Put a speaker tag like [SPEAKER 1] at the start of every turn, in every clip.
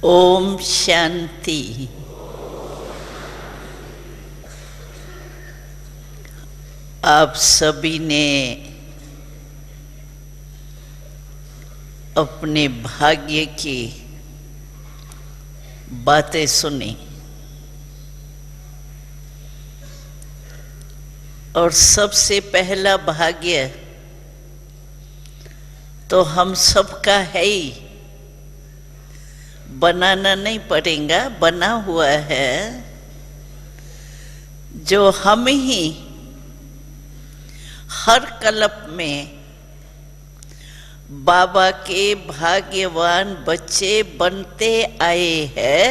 [SPEAKER 1] ओम शांति। आप सभी ने अपने भाग्य की बातें सुनी और सबसे पहला भाग्य तो हम सबका है ही, बनाना नहीं पड़ेगा, बना हुआ है, जो हम ही हर कल्प में बाबा के भाग्यवान बच्चे बनते आए हैं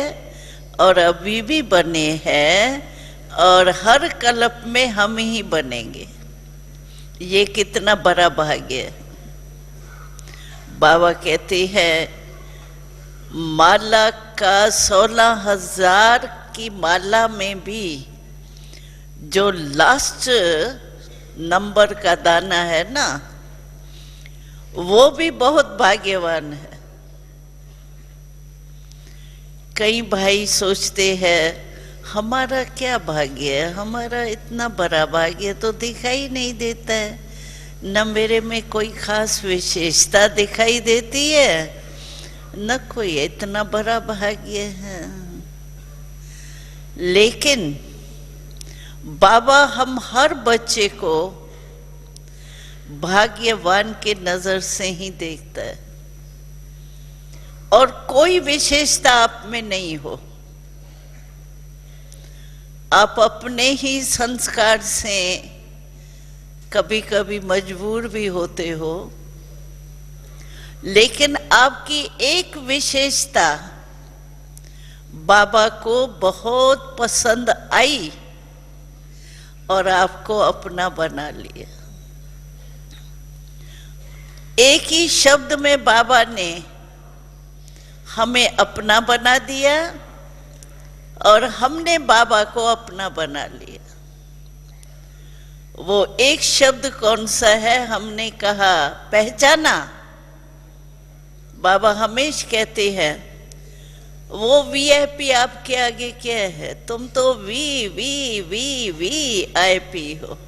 [SPEAKER 1] और अभी भी बने हैं और हर कल्प में हम ही बनेंगे। ये कितना बड़ा भाग्य है। बाबा कहते हैं माला का 16,000 की माला में भी जो लास्ट नंबर का दाना है ना, वो भी बहुत भाग्यवान है। कई भाई सोचते हैं हमारा क्या भाग्य है, हमारा इतना बड़ा भाग्य तो दिखाई नहीं देता है, न मेरे में कोई खास विशेषता दिखाई देती है, न कोई इतना बड़ा भाग्य है। लेकिन बाबा हम हर बच्चे को भाग्यवान के नजर से ही देखता है और कोई विशेषता आप में नहीं हो। आप अपने ही संस्कार से कभी कभी मजबूर भी होते हो, लेकिन आपकी एक विशेषता बाबा को बहुत पसंद आई और आपको अपना बना लिया। एक ही शब्द में बाबा ने हमें अपना बना दिया और हमने बाबा को अपना बना लिया। वो एक शब्द कौन सा है? हमने कहा पहचाना। बाबा हमेशा कहते हैं वो वीआईपी आपके आगे क्या है, तुम तो वीआईपी हो।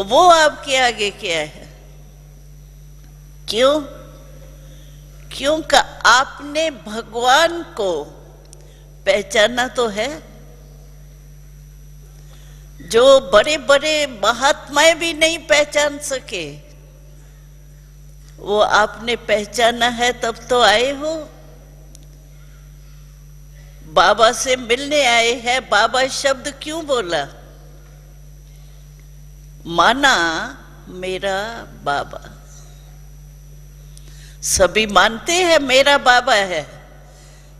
[SPEAKER 1] वो आपके आगे क्या है? क्यों? क्योंकि आपने भगवान को पहचाना तो है। जो बड़े बड़े महात्माएं भी नहीं पहचान सके, वो आपने पहचाना है, तब तो आए हो। बाबा से मिलने आए हैं। बाबा शब्द क्यों बोला? माना मेरा बाबा। सभी मानते हैं मेरा बाबा है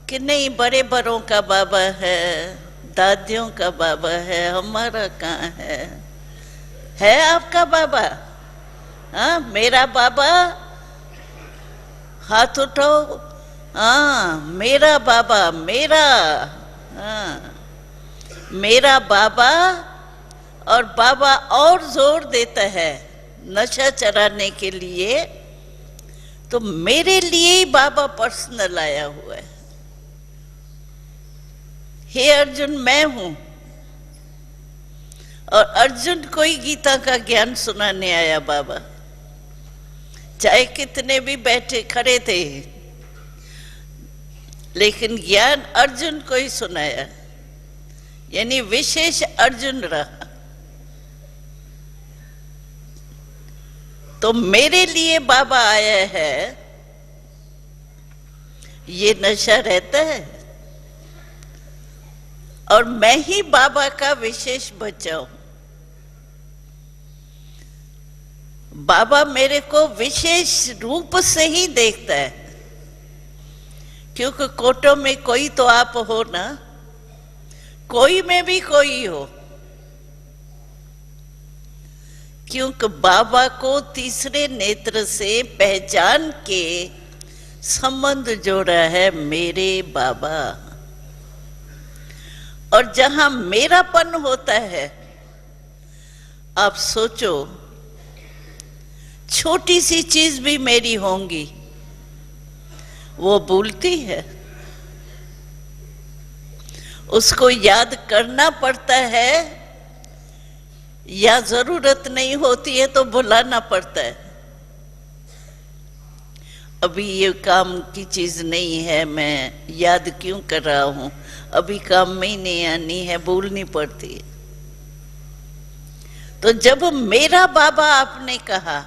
[SPEAKER 1] कि नहीं, बड़े बड़ों का बाबा है, दादियों का बाबा है, हमारा कहाँ है आपका बाबा? हाँ, मेरा बाबा, हाथ उठाओ। हाँ, मेरा बाबा, मेरा, हाँ, मेरा बाबा। और बाबा और जोर देता है नशा चढ़ाने के लिए, तो मेरे लिए ही बाबा पर्सनल आया हुआ है। हे अर्जुन, मैं हूं। और अर्जुन को ही गीता का ज्ञान सुनाने आया बाबा, चाहे कितने भी बैठे खड़े थे, लेकिन ज्ञान अर्जुन को ही सुनाया, यानी विशेष अर्जुन रहा। तो मेरे लिए बाबा आया है, ये नशा रहता है। और मैं ही बाबा का विशेष बच्चा हूं। बाबा मेरे को विशेष रूप से ही देखता है, क्योंकि कोटों में कोई तो आप हो ना, कोई में भी कोई हो। क्योंकि बाबा को तीसरे नेत्र से पहचान के संबंध जोड़ा है मेरे बाबा। और जहां मेरापन होता है, आप सोचो छोटी सी चीज भी मेरी होंगी, वो भूलती है। उसको याद करना पड़ता है, या जरूरत नहीं होती है तो भुलाना पड़ता है। अभी ये काम की चीज नहीं है, मैं याद क्यों कर रहा हूं, अभी काम में ही नहीं आनी है, भूलनी पड़ती है। तो जब मेरा बाबा आपने कहा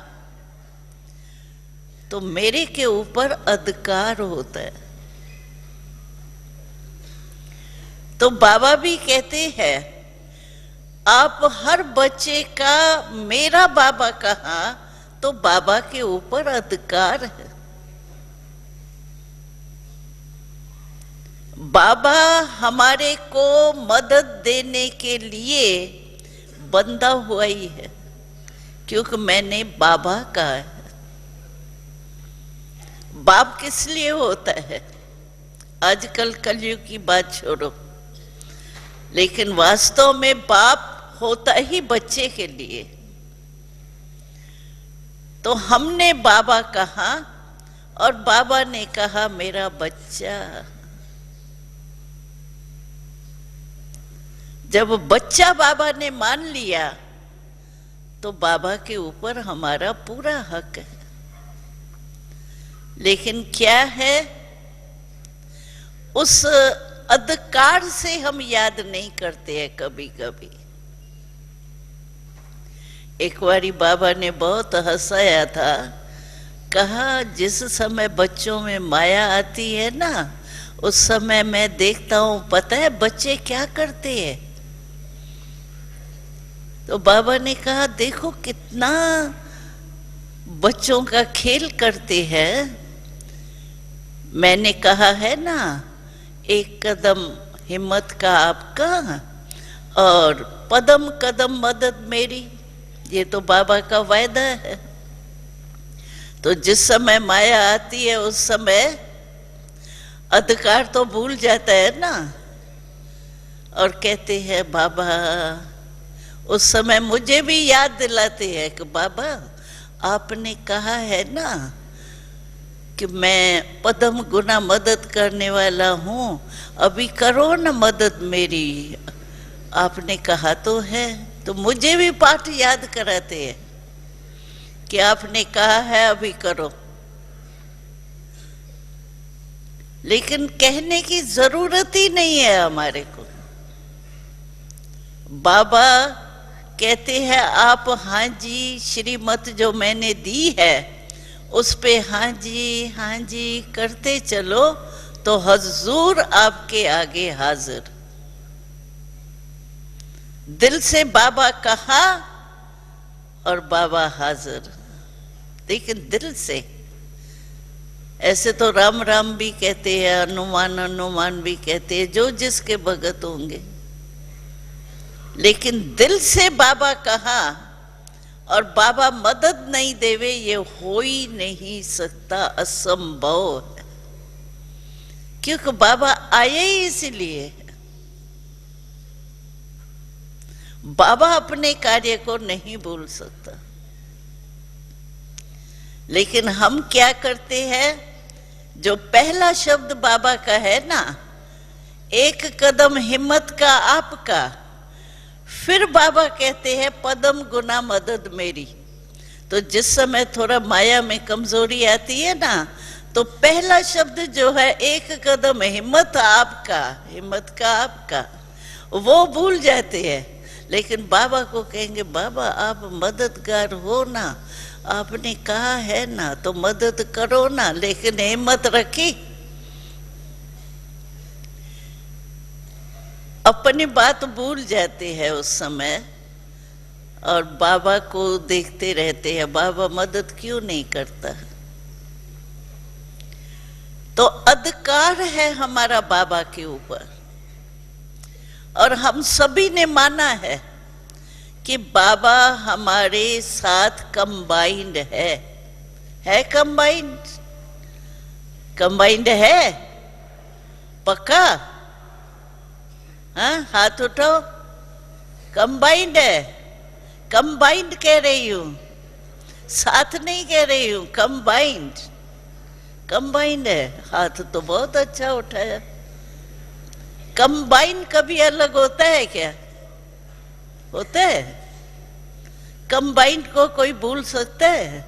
[SPEAKER 1] तो मेरे के ऊपर अधिकार होता है। तो बाबा भी कहते हैं, आप हर बच्चे का मेरा बाबा कहा तो बाबा के ऊपर अधिकार है। बाबा हमारे को मदद देने के लिए बंधा हुआ ही है, क्योंकि मैंने बाबा कहा है। बाप किस लिए होता है? आजकल कलयुग की बात छोड़ो, लेकिन वास्तव में बाप होता ही बच्चे के लिए। तो हमने बाबा कहा और बाबा ने कहा मेरा बच्चा। जब बच्चा बाबा ने मान लिया तो बाबा के ऊपर हमारा पूरा हक है। लेकिन क्या है, उस अधिकार से हम याद नहीं करते हैं कभी कभी। एक बारी बाबा ने बहुत हंसाया था, कहा जिस समय बच्चों में माया आती है ना, उस समय मैं देखता हूं, पता है बच्चे क्या करते हैं? तो बाबा ने कहा देखो कितना बच्चों का खेल करते हैं। मैंने कहा है ना, एक कदम हिम्मत का आपका और पदम कदम मदद मेरी, ये तो बाबा का वायदा है। तो जिस समय माया आती है उस समय अधिकार तो भूल जाता है ना, और कहते हैं बाबा, उस समय मुझे भी याद दिलाते हैं कि बाबा आपने कहा है ना कि मैं पदम गुना मदद करने वाला हूं, अभी करो ना मदद मेरी, आपने कहा तो है। तो मुझे भी पाठ याद कराते हैं कि आपने कहा है अभी करो। लेकिन कहने की जरूरत ही नहीं है हमारे को। बाबा कहते हैं आप हाँ जी श्रीमत जो मैंने दी है उस पे हाँ जी करते चलो, तो हजूर आपके आगे हाजिर। दिल से बाबा कहा और बाबा हाजिर, लेकिन दिल से। ऐसे तो राम राम भी कहते हैं, अनुमान अनुमान भी कहते हैं, जो जिसके भगत होंगे। लेकिन दिल से बाबा कहा और बाबा मदद नहीं देवे, ये हो ही नहीं सकता, असंभव है। क्योंकि बाबा आए ही इसलिए है। बाबा अपने कार्य को नहीं भूल सकता। लेकिन हम क्या करते हैं, जो पहला शब्द बाबा का है ना, एक कदम हिम्मत का आपका, फिर बाबा कहते हैं पदम गुना मदद मेरी। तो जिस समय थोड़ा माया में कमजोरी आती है ना, तो पहला शब्द जो है एक कदम हिम्मत आपका, हिम्मत का आपका, वो भूल जाते हैं। लेकिन बाबा को कहेंगे बाबा आप मददगार हो ना, आपने कहा है ना तो मदद करो ना, लेकिन हिम्मत रखी। अपनी बात भूल जाते हैं उस समय और बाबा को देखते रहते हैं, बाबा मदद क्यों नहीं करता। तो अधिकार है हमारा बाबा के ऊपर, और हम सभी ने माना है कि बाबा हमारे साथ कंबाइंड है कंबाइंड, कंबाइंड है पक्का? हाँ हाथ उठाओ। कंबाइंड है, कंबाइंड कह रही हूं, साथ नहीं कह रही हूं, कंबाइंड। कंबाइंड है। हाथ तो बहुत अच्छा उठाया। कंबाइन कभी अलग होता है क्या? होता है? कंबाइंड को कोई भूल सकता है?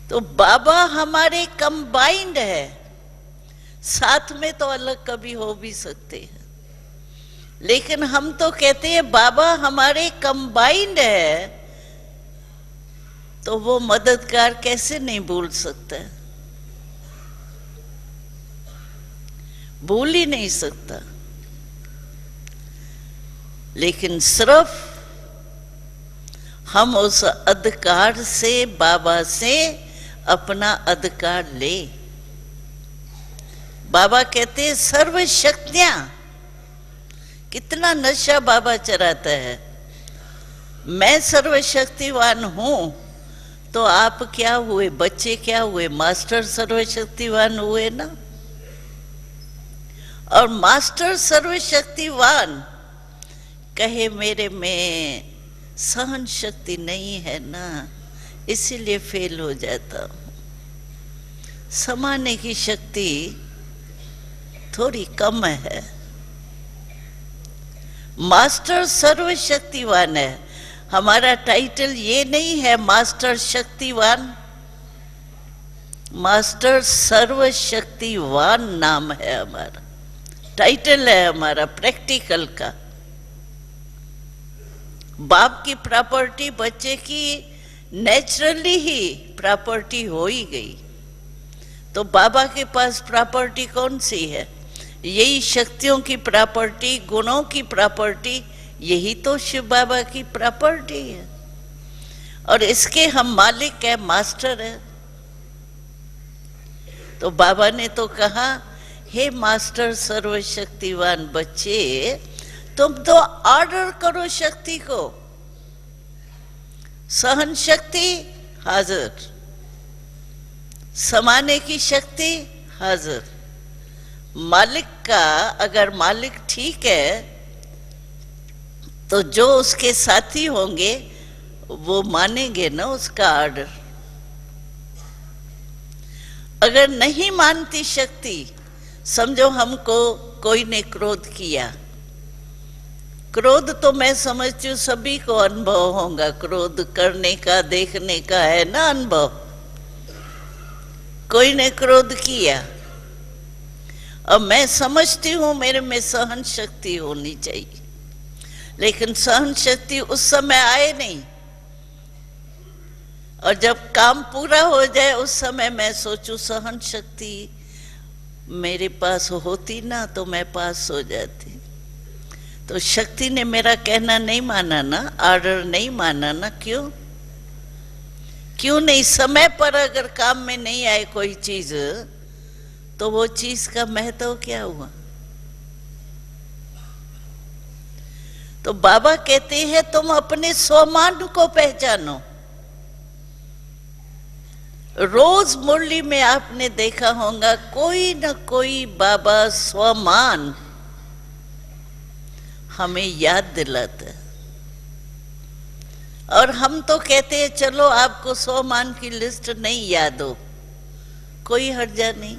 [SPEAKER 1] तो बाबा हमारे कंबाइंड है, साथ में तो अलग कभी हो भी सकते हैं, लेकिन हम तो कहते हैं बाबा हमारे कंबाइंड है, तो वो मददगार कैसे नहीं भूल सकता? भूल ही नहीं सकता। लेकिन सिर्फ हम उस अधिकार से, बाबा से अपना अधिकार ले। बाबा कहते हैं सर्व शक्तियां। कितना नशा बाबा चराता है। मैं सर्वशक्तिवान हूं, तो आप क्या हुए? बच्चे क्या हुए? मास्टर सर्वशक्तिवान हुए ना। और मास्टर सर्वशक्तिवान कहे मेरे में सहन शक्ति नहीं है ना, इसीलिए फेल हो जाता हूं। समाने की शक्ति थोड़ी कम है। मास्टर सर्वशक्तिवान है। हमारा टाइटल ये नहीं है मास्टर शक्तिवान, मास्टर सर्वशक्तिवान नाम है हमारा, टाइटल है हमारा प्रैक्टिकल का। बाप की प्रॉपर्टी बच्चे की नेचुरली ही प्रॉपर्टी हो ही गई, तो बाबा के पास प्रॉपर्टी कौन सी है? यही शक्तियों की प्रॉपर्टी, गुणों की प्रॉपर्टी, यही तो शिव बाबा की प्रॉपर्टी है। और इसके हम मालिक है, मास्टर है। तो बाबा ने तो कहा, हे मास्टर सर्वशक्तिवान बच्चे, तुम तो ऑर्डर करो शक्ति को। सहन शक्ति हाजिर, समाने की शक्ति हाजिर। मालिक का अगर मालिक ठीक है, तो जो उसके साथी होंगे वो मानेंगे ना उसका ऑर्डर। अगर नहीं मानती शक्ति, समझो हमको कोई ने क्रोध किया, क्रोध तो मैं समझती हूँ सभी को अनुभव होगा, क्रोध करने का, देखने का है ना अनुभव। कोई ने क्रोध किया, अब मैं समझती हूँ मेरे में सहन शक्ति होनी चाहिए, लेकिन सहन शक्ति उस समय आए नहीं। और जब काम पूरा हो जाए उस समय मैं सोचूं सहन शक्ति मेरे पास होती ना तो मैं पास हो जाती। तो शक्ति ने मेरा कहना नहीं माना ना, ऑर्डर नहीं माना ना। क्यों? क्यों नहीं? समय पर अगर काम में नहीं आए कोई चीज, तो वो चीज का महत्व क्या हुआ? तो बाबा कहते हैं तुम अपने स्वमान को पहचानो। रोज मुरली में आपने देखा होगा कोई न कोई बाबा स्वमान हमें याद दिलाता है। और हम तो कहते हैं चलो आपको स्वमान की लिस्ट नहीं याद हो, कोई हर्जा नहीं,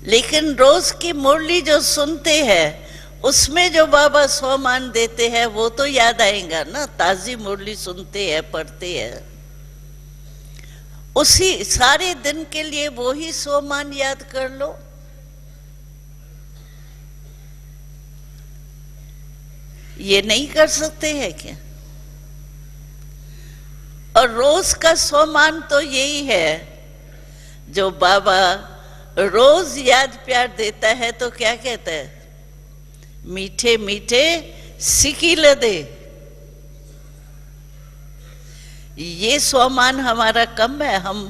[SPEAKER 1] लेकिन रोज की मुरली जो सुनते हैं उसमें जो बाबा स्वमान देते हैं वो तो याद आएगा ना। ताजी मुरली सुनते हैं, पढ़ते हैं, उसी सारे दिन के लिए वो ही स्वमान याद कर लो। ये नहीं कर सकते हैं क्या? और रोज का स्वमान तो यही है, जो बाबा रोज याद प्यार देता है तो क्या कहता है? मीठे मीठे सिकील दे। ये स्वमान हमारा कम है। हम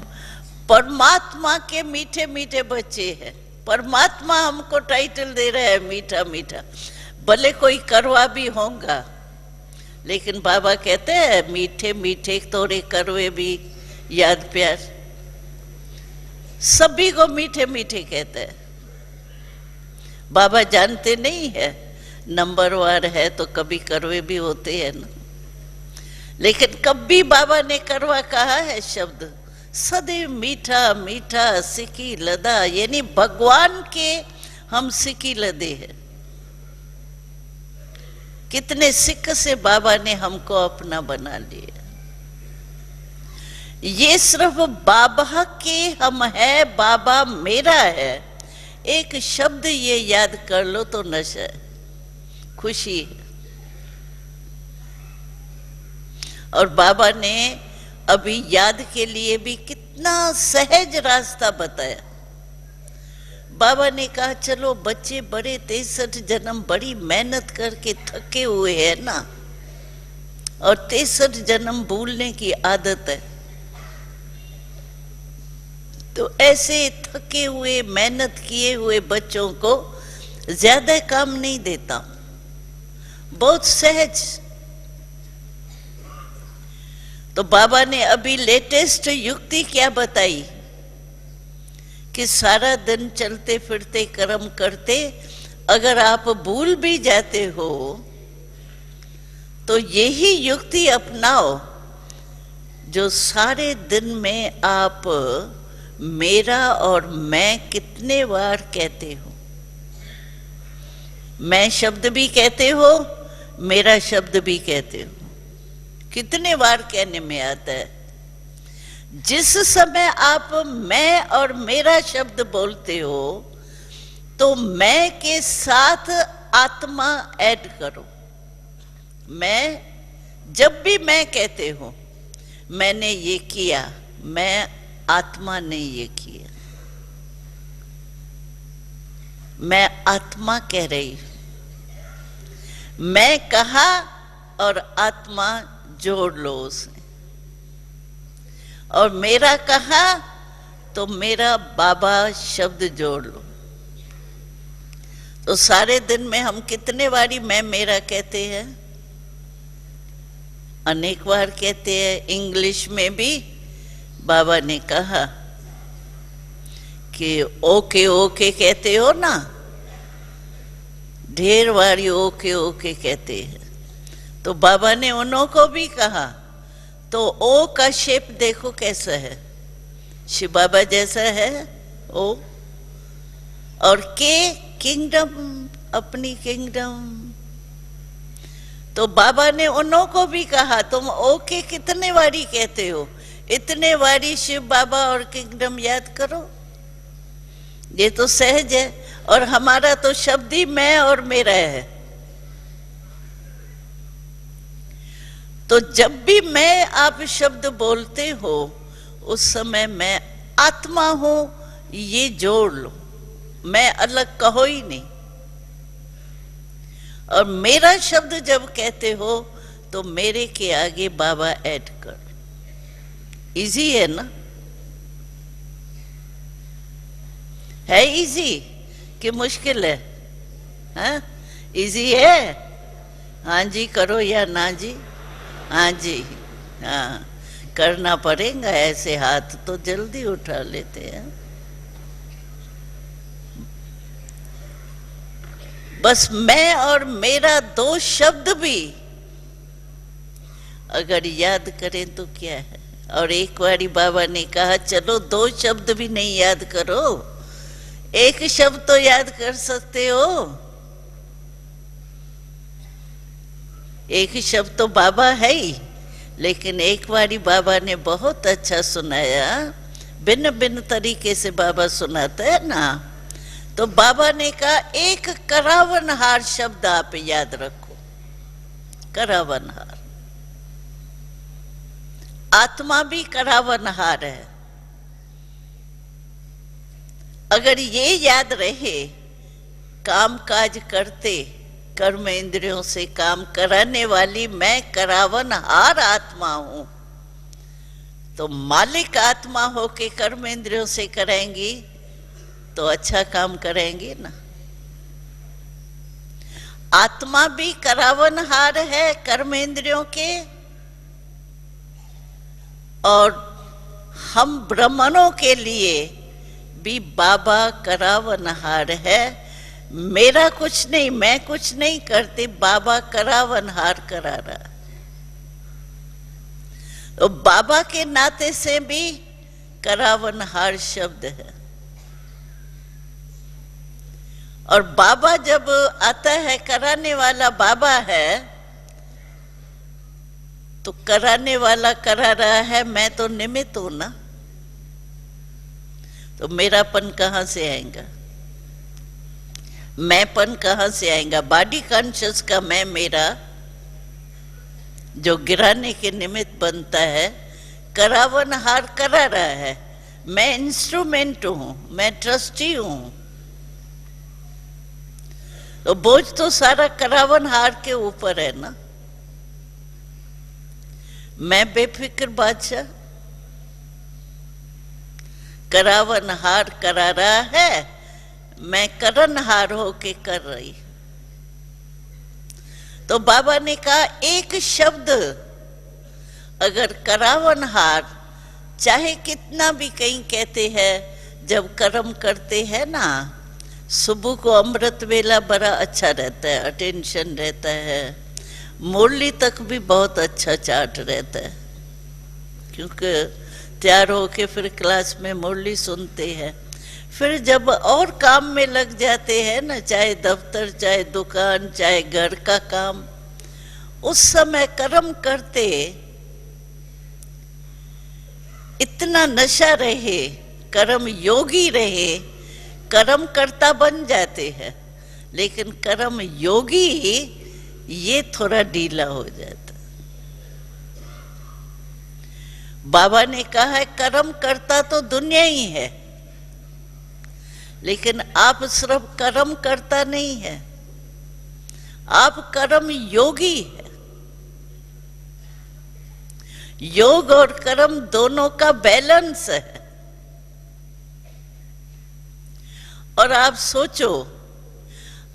[SPEAKER 1] परमात्मा के मीठे मीठे बच्चे हैं। परमात्मा हमको टाइटल दे रहा है मीठा मीठा, भले कोई करवा भी होगा, लेकिन बाबा कहते हैं मीठे मीठे थोड़े करवे भी याद प्यार। सभी को मीठे मीठे कहते हैं। बाबा जानते नहीं है नंबरवार है तो कभी करवे भी होते हैं ना। लेकिन कभी बाबा ने कड़वा कहा है शब्द? सदैव मीठा मीठा सिकी लदा, यानी भगवान के हम सिकी लदे हैं। कितने सिक्क से बाबा ने हमको अपना बना लिया। ये सिर्फ बाबा के हम है, बाबा मेरा है, एक शब्द ये याद कर लो तो नशा है, खुशी है। और बाबा ने अभी याद के लिए भी कितना सहज रास्ता बताया। बाबा ने कहा चलो बच्चे बड़े 63 जन्म बड़ी मेहनत करके थके हुए हैं ना, और 63 जन्म भूलने की आदत है, तो ऐसे थके हुए मेहनत किए हुए बच्चों को ज्यादा काम नहीं देता, बहुत सहज। तो बाबा ने अभी लेटेस्ट युक्ति क्या बताई कि सारा दिन चलते फिरते कर्म करते अगर आप भूल भी जाते हो तो यही युक्ति अपनाओ जो सारे दिन में आप मेरा और मैं कितने बार कहते हो। मैं शब्द भी कहते हो, मेरा शब्द भी कहते हो, कितने बार कहने में आता है। जिस समय आप मैं और मेरा शब्द बोलते हो तो मैं के साथ आत्मा ऐड करो। मैं, जब भी मैं कहते हो मैंने ये किया, मैं आत्मा ने ये किया, मैं आत्मा कह रही हूं। मैं कहा और आत्मा जोड़ लो उसमें, और मेरा कहा तो मेरा बाबा शब्द जोड़ लो। तो सारे दिन में हम कितने बारी मैं मेरा कहते हैं? अनेक बार कहते हैं। इंग्लिश में भी बाबा ने कहा कि ओके ओके कहते हो ना, ढेर बारी ओके ओके कहते हैं। तो बाबा ने उन्हों को भी कहा, तो ओ का शेप देखो कैसा है, शिव बाबा जैसा है ओ, और के किंगडम, अपनी किंगडम। तो बाबा ने उन्हों को भी कहा तुम ओके कितने बारी कहते हो, इतने बारी शिव बाबा और किंगडम याद करो। ये तो सहज है, और हमारा तो शब्द ही मैं और मेरा है। तो जब भी मैं आप शब्द बोलते हो उस समय मैं आत्मा हूं, ये जोड़ लो। मैं अलग कहो ही नहीं। और मेरा शब्द जब कहते हो तो मेरे के आगे बाबा ऐड कर। इजी है ना? है इजी कि मुश्किल है? हाँ इजी है? हाँ जी करो या ना जी? हाँ जी, हाँ करना पड़ेगा। ऐसे हाथ तो जल्दी उठा लेते हैं। बस मैं और मेरा दो शब्द भी अगर याद करें तो क्या है। और एक बारी बाबा ने कहा चलो दो शब्द भी नहीं याद करो, एक शब्द तो याद कर सकते हो। एक शब्द तो बाबा है ही, लेकिन एक बारी बाबा ने बहुत अच्छा सुनाया। भिन्न भिन्न तरीके से बाबा सुनाता है ना। तो बाबा ने कहा एक करावनहार शब्द आप याद रखो। करावनहार, आत्मा भी करावनहार है। अगर ये याद रहे, काम काज करते कर्म इंद्रियों से काम कराने वाली मैं करावनहार आत्मा हूं, तो मालिक आत्मा होके कर्म इंद्रियों से कराएंगी तो अच्छा काम करेंगे ना। आत्मा भी करावनहार है कर्म इंद्रियों के, और हम ब्राह्मणों के लिए भी बाबा करावनहार है। मेरा कुछ नहीं, मैं कुछ नहीं करती, बाबा करावनहार करा रहा। तो बाबा के नाते से भी करावनहार शब्द है। और बाबा जब आता है, कराने वाला बाबा है, तो कराने वाला करा रहा है, मैं तो निमित्त हूं ना, तो मेरापन कहां से आएगा, मैंपन कहां से आएगा? बॉडी कॉन्शियस का मैं मेरा जो गिराने के निमित्त बनता है, करावनहार करा रहा है, मैं इंस्ट्रूमेंट हूं, मैं ट्रस्टी हूं, तो बोझ तो सारा करावनहार के ऊपर है ना। मैं बेफिक्र बादशाह, करावनहार करा रहा है, मैं करनहार होके कर रही। तो बाबा ने कहा एक शब्द अगर करावनहार, चाहे कितना भी कहीं कहते हैं, जब कर्म करते हैं ना, सुबह को अमृत वेला बड़ा अच्छा रहता है, अटेंशन रहता है, मुरली तक भी बहुत अच्छा चार्ट रहता है, क्योंकि तैयार होके फिर क्लास में मुरली सुनते हैं। फिर जब और काम में लग जाते हैं ना, चाहे दफ्तर, चाहे दुकान, चाहे घर का काम, उस समय कर्म करते इतना नशा रहे, कर्म योगी रहे, कर्म करता बन जाते हैं, लेकिन कर्म योगी ये थोड़ा ढीला हो जाता। बाबा ने कहा है कर्म करता तो दुनिया ही है, लेकिन आप सिर्फ कर्म करता नहीं है, आप कर्म योगी है। योग और कर्म दोनों का बैलेंस है। और आप सोचो,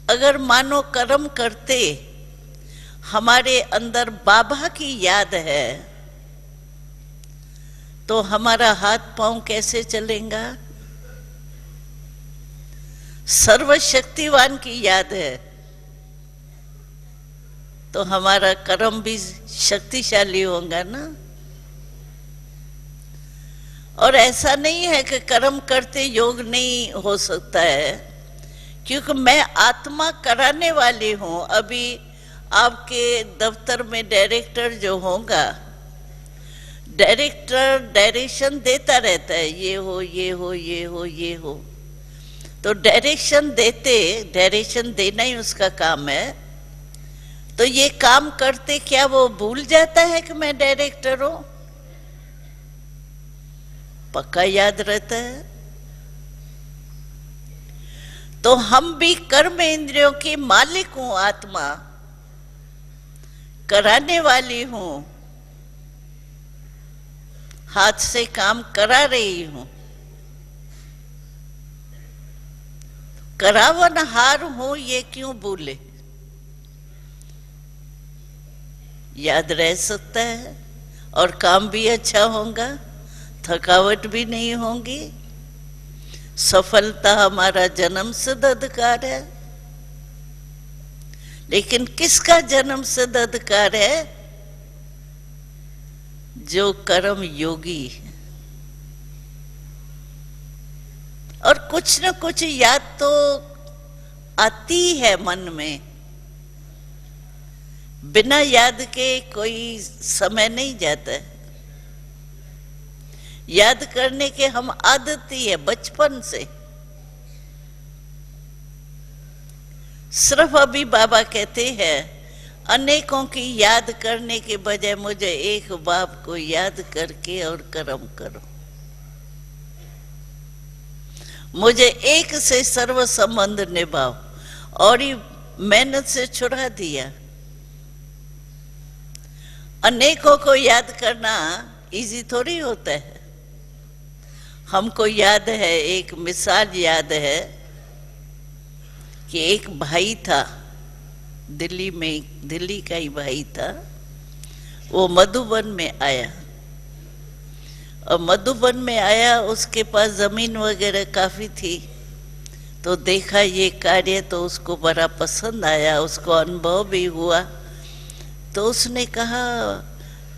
[SPEAKER 1] अगर मानो कर्म करते हमारे अंदर बाबा की याद है, तो हमारा हाथ पांव कैसे चलेगा? सर्वशक्तिवान की याद है तो हमारा कर्म भी शक्तिशाली होगा ना। और ऐसा नहीं है कि कर्म करते योग नहीं हो सकता है, क्योंकि मैं आत्मा कराने वाली हूं। अभी आपके दफ्तर में डायरेक्टर जो होगा, डायरेक्टर डायरेक्शन देता रहता है, ये हो, ये हो, ये हो, ये हो, तो डायरेक्शन देते, डायरेक्शन देना ही उसका काम है। तो ये काम करते क्या वो भूल जाता है कि मैं डायरेक्टर हूं? पक्का याद रहता है। तो हम भी कर्म इंद्रियों के मालिक हूं, आत्मा कराने वाली हूं, हाथ से काम करा रही हूं, करावनहार हूं, ये क्यों भूले? याद रह सकता है और काम भी अच्छा होगा, थकावट भी नहीं होगी। सफलता हमारा जन्म सिद्ध अधिकार है। लेकिन किसका जन्म सिद्ध अधिकार है? जो कर्म योगी है। और कुछ न कुछ याद तो आती है मन में, बिना याद के कोई समय नहीं जाता है। याद करने के हम आदती है बचपन से। सिर्फ अभी बाबा कहते हैं अनेकों की याद करने के बजाय मुझे एक बाप को याद करके और कर्म करो। मुझे एक से सर्व संबंध निभाओ। और ही मेहनत से छुड़ा दिया। अनेकों को याद करना इजी थोड़ी होता है। हमको याद है, एक मिसाल याद है कि एक भाई था दिल्ली में, दिल्ली का ही भाई था। वो मधुबन में आया और मधुबन में आया, उसके पास जमीन वगैरह काफी थी। तो देखा ये कार्य तो उसको बड़ा पसंद आया, उसको अनुभव भी हुआ। तो उसने कहा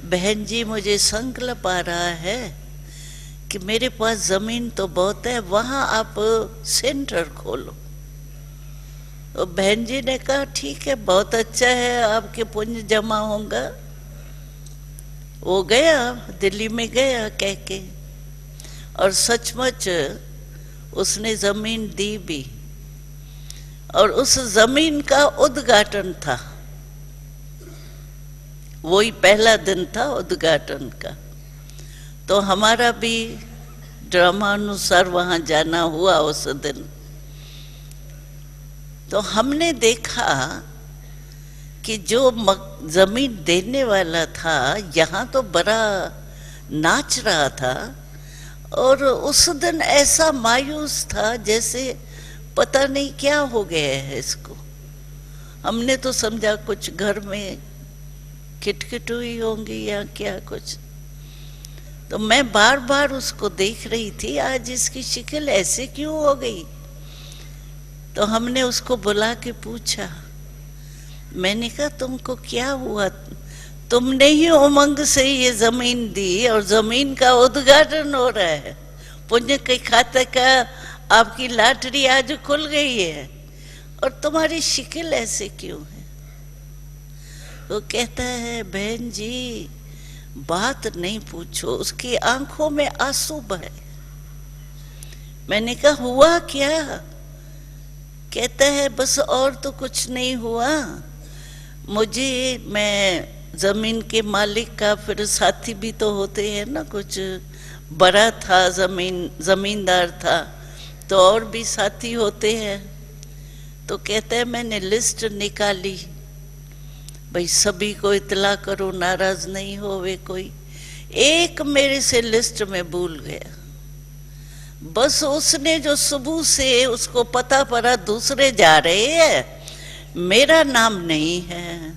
[SPEAKER 1] बहन जी मुझे संकल्प आ रहा है कि मेरे पास जमीन तो बहुत है, वहां आप सेंटर खोलो। तो बहन जी ने कहा ठीक है, बहुत अच्छा है, आपके पुण्य जमा होगा। वो गया, दिल्ली में गया कह के, और सचमुच उसने जमीन दी भी, और उस जमीन का उद्घाटन था, वही पहला दिन था उद्घाटन का। तो हमारा भी ड्रामानुसार वहां जाना हुआ उस दिन। तो हमने देखा कि जो जमीन देने वाला था यहाँ तो बड़ा नाच रहा था, और उस दिन ऐसा मायूस था जैसे पता नहीं क्या हो गया है इसको। हमने तो समझा कुछ घर में खिटखिट हुई होंगी या क्या कुछ। तो मैं बार बार उसको देख रही थी, आज इसकी शक्ल ऐसे क्यों हो गई। तो हमने उसको बुला के पूछा, मैंने कहा तुमको क्या हुआ, तुमने ही उमंग से ये जमीन दी और जमीन का उद्घाटन हो रहा है, पुण्य के खाते का आपकी लॉटरी आज खुल गई है, और तुम्हारी शक्ल ऐसे क्यों है। वो कहता है बहन जी बात नहीं पूछो, उसकी आंखों में आंसू बहे। मैंने कहा हुआ क्या। कहता है बस और तो कुछ नहीं हुआ, मैं जमीन के मालिक का फिर साथी भी तो होते हैं ना, कुछ बड़ा था जमींदार था तो और भी साथी होते हैं। तो कहते हैं मैंने लिस्ट निकाली, भाई सभी को इतला करो, नाराज नहीं होवे कोई। एक मेरे से लिस्ट में भूल गया, बस उसने जो सुबह से उसको पता पड़ा दूसरे जा रहे हैं, मेरा नाम नहीं है,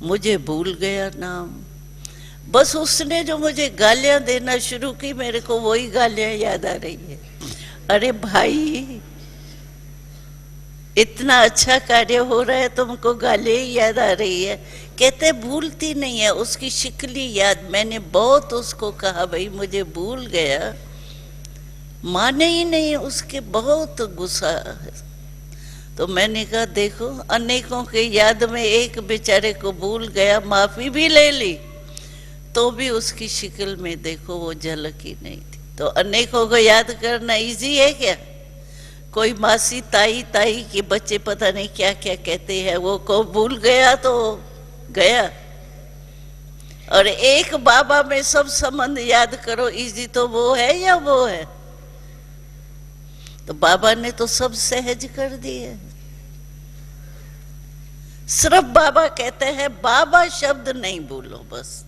[SPEAKER 1] मुझे भूल गया नाम। बस उसने जो मुझे गालियां देना शुरू की, मेरे को वही गालियां याद आ रही है। अरे भाई इतना अच्छा कार्य हो रहा है, तुमको गालियां याद आ रही है। कहते भूलती नहीं है, उसकी शिकली याद। मैंने बहुत उसको कहा भाई मुझे भूल गया, माने ही नहीं, उसके बहुत गुस्सा है। तो मैंने कहा देखो अनेकों के याद में एक बेचारे को भूल गया, माफी भी ले ली, तो भी उसकी शक्ल में देखो वो झलक ही नहीं थी। तो अनेकों को याद करना इजी है क्या। कोई मासी ताई ताई के बच्चे पता नहीं क्या क्या कहते हैं, वो को भूल गया तो गया। और एक बाबा में सब संबंध याद करो, इजी तो वो है या वो है। तो बाबा ने तो सब सहज कर दिए। सिर्फ बाबा कहते हैं बाबा शब्द नहीं भूलो बस।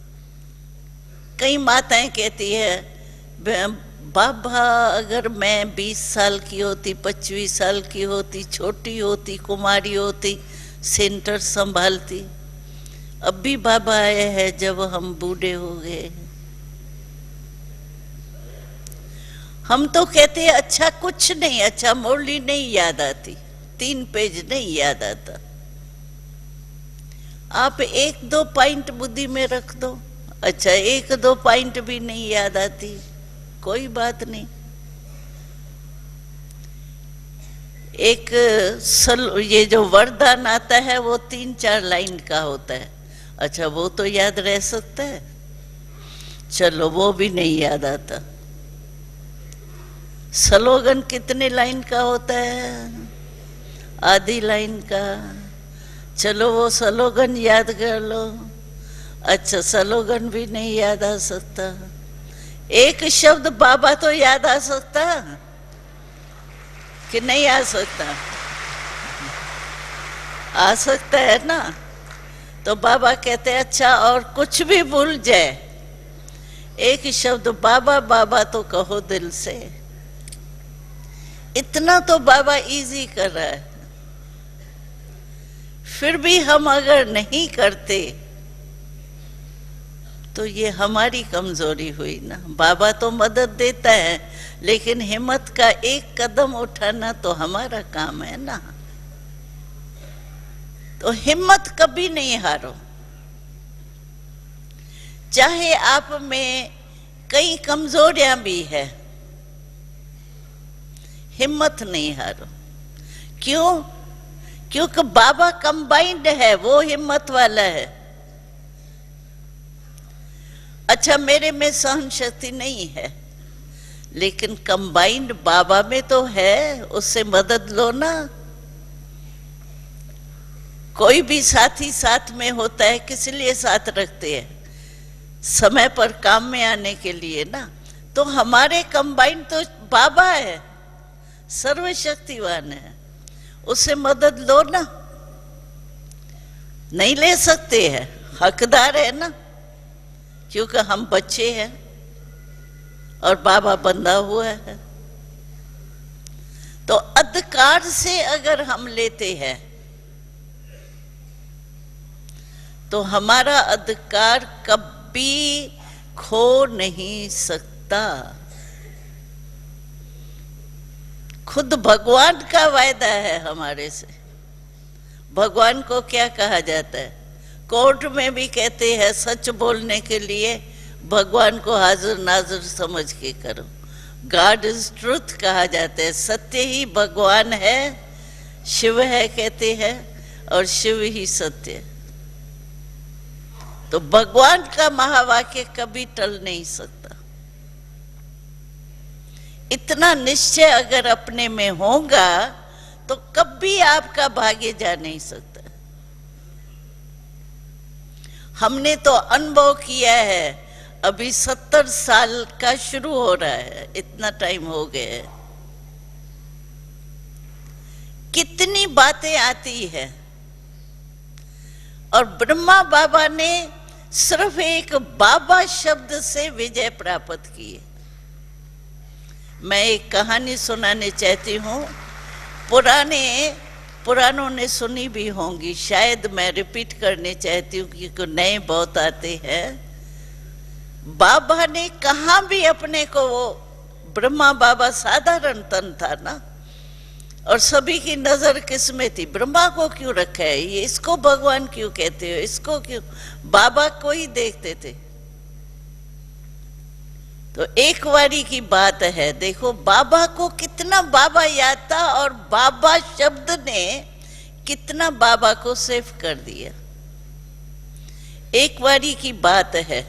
[SPEAKER 1] कई माताएं कहती है बाबा अगर मैं 20 साल की होती, 25 साल की होती, छोटी होती, कुमारी होती, सेंटर संभालती। अब भी बाबा आए हैं जब हम बूढ़े हो गए। हम तो कहते हैं अच्छा कुछ नहीं, अच्छा मुरली नहीं याद आती, 3 पेज नहीं याद आता। आप 1-2 पॉइंट बुद्धि में रख दो, अच्छा 1-2 पॉइंट भी नहीं याद आती, कोई बात नहीं। ये जो वरदान आता है वो 3-4 लाइन का होता है, अच्छा वो तो याद रह सकता है, चलो वो भी नहीं याद आता। स्लोगन कितने लाइन का होता है, आधी लाइन का, चलो वो स्लोगन याद कर लो। अच्छा स्लोगन भी नहीं याद आ सकता, एक शब्द बाबा तो याद आ सकता कि नहीं आ सकता, आ सकता है ना। तो बाबा कहते हैं अच्छा और कुछ भी भूल जाए, एक शब्द बाबा बाबा तो कहो दिल से। इतना तो बाबा इजी कर रहा है, फिर भी हम अगर नहीं करते तो ये हमारी कमजोरी हुई ना। बाबा तो मदद देता है, लेकिन हिम्मत का एक कदम उठाना तो हमारा काम है ना। तो हिम्मत कभी नहीं हारो, चाहे आप में कई कमजोरियां भी है, हिम्मत नहीं हारो। क्यों? क्योंकि बाबा कंबाइंड है, वो हिम्मत वाला है। अच्छा, मेरे में सहन शक्ति नहीं है, लेकिन कंबाइंड बाबा में तो है, उससे मदद लो ना। कोई भी साथी साथ में होता है, किस लिए साथ रखते हैं? समय पर काम में आने के लिए ना। तो हमारे कंबाइंड तो बाबा है, सर्वशक्तिवान है, उससे मदद लो ना। नहीं ले सकते हैं, हकदार है ना, क्योंकि हम बच्चे हैं और बाबा बंधा हुआ है। तो अधिकार से अगर हम लेते हैं तो हमारा अधिकार कभी खो नहीं सकता। खुद भगवान का वायदा है हमारे से। भगवान को क्या कहा जाता है? कोर्ट में भी कहते हैं सच बोलने के लिए भगवान को हाजिर नाजिर समझ के करो। गॉड इज ट्रुथ कहा जाता है, सत्य ही भगवान है, शिव है कहते हैं, और शिव ही सत्य। तो भगवान का महावाक्य कभी टल नहीं सकता। इतना निश्चय अगर अपने में होगा तो कभी आपका भाग्य जा नहीं सकता। हमने तो अनुभव किया है, अभी 70 साल का शुरू हो रहा है, इतना टाइम हो गया है। कितनी बातें आती है, और ब्रह्मा बाबा ने सिर्फ एक बाबा शब्द से विजय प्राप्त की है। मैं एक कहानी सुनाने चाहती हूँ, पुरानों ने सुनी भी होंगी, शायद मैं रिपीट करने चाहती हूँ क्योंकि नए बहुत आते हैं। बाबा ने कहाँ भी अपने को, वो ब्रह्मा बाबा साधारण तन था ना, और सभी की नजर किस में थी? ब्रह्मा को क्यों रखा है, ये इसको भगवान क्यों कहते हो, इसको क्यों? बाबा को ही देखते थे। तो एक बारी की बात है, देखो बाबा को कितना बाबा याद था, और बाबा शब्द ने कितना बाबा को सेव कर दिया। एक बारी की बात है,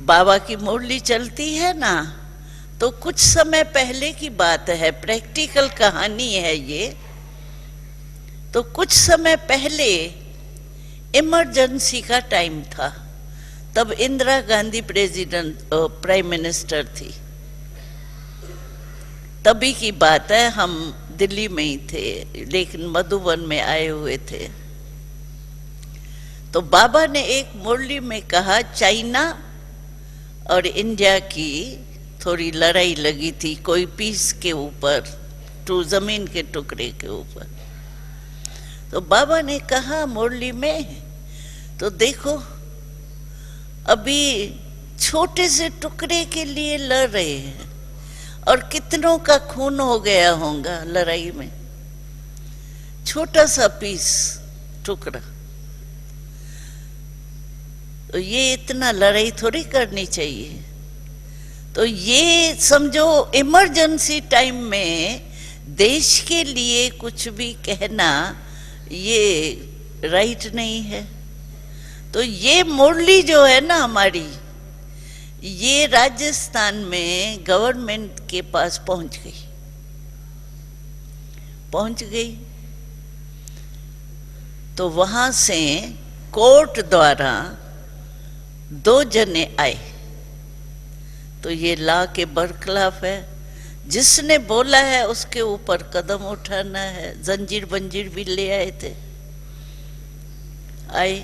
[SPEAKER 1] बाबा की मुरली चलती है ना, तो कुछ समय पहले की बात है, प्रैक्टिकल कहानी है ये। तो कुछ समय पहले इमरजेंसी का टाइम था, तब इंदिरा गांधी प्राइम मिनिस्टर थी। तभी की बात है, हम दिल्ली में ही थे, लेकिन मधुबन में आए हुए थे। तो बाबा ने एक मुरली में कहा, चाइना और इंडिया की थोड़ी लड़ाई लगी थी, कोई पीस के ऊपर, तो जमीन के टुकड़े के ऊपर। तो बाबा ने कहा मुरली में, तो देखो अभी छोटे से टुकड़े के लिए लड़ रहे हैं, और कितनों का खून हो गया होगा लड़ाई में। छोटा सा पीस टुकड़ा, तो ये इतना लड़ाई थोड़ी करनी चाहिए। तो ये समझो इमरजेंसी टाइम में देश के लिए कुछ भी कहना ये राइट नहीं है। तो ये मुरली जो है ना हमारी, ये राजस्थान में गवर्नमेंट के पास पहुंच गई। तो वहां से कोर्ट द्वारा 2 जने आए, तो ये लॉ के बरखिलाफ है, जिसने बोला है उसके ऊपर कदम उठाना है। जंजीर बंजीर भी ले आए थे, आए।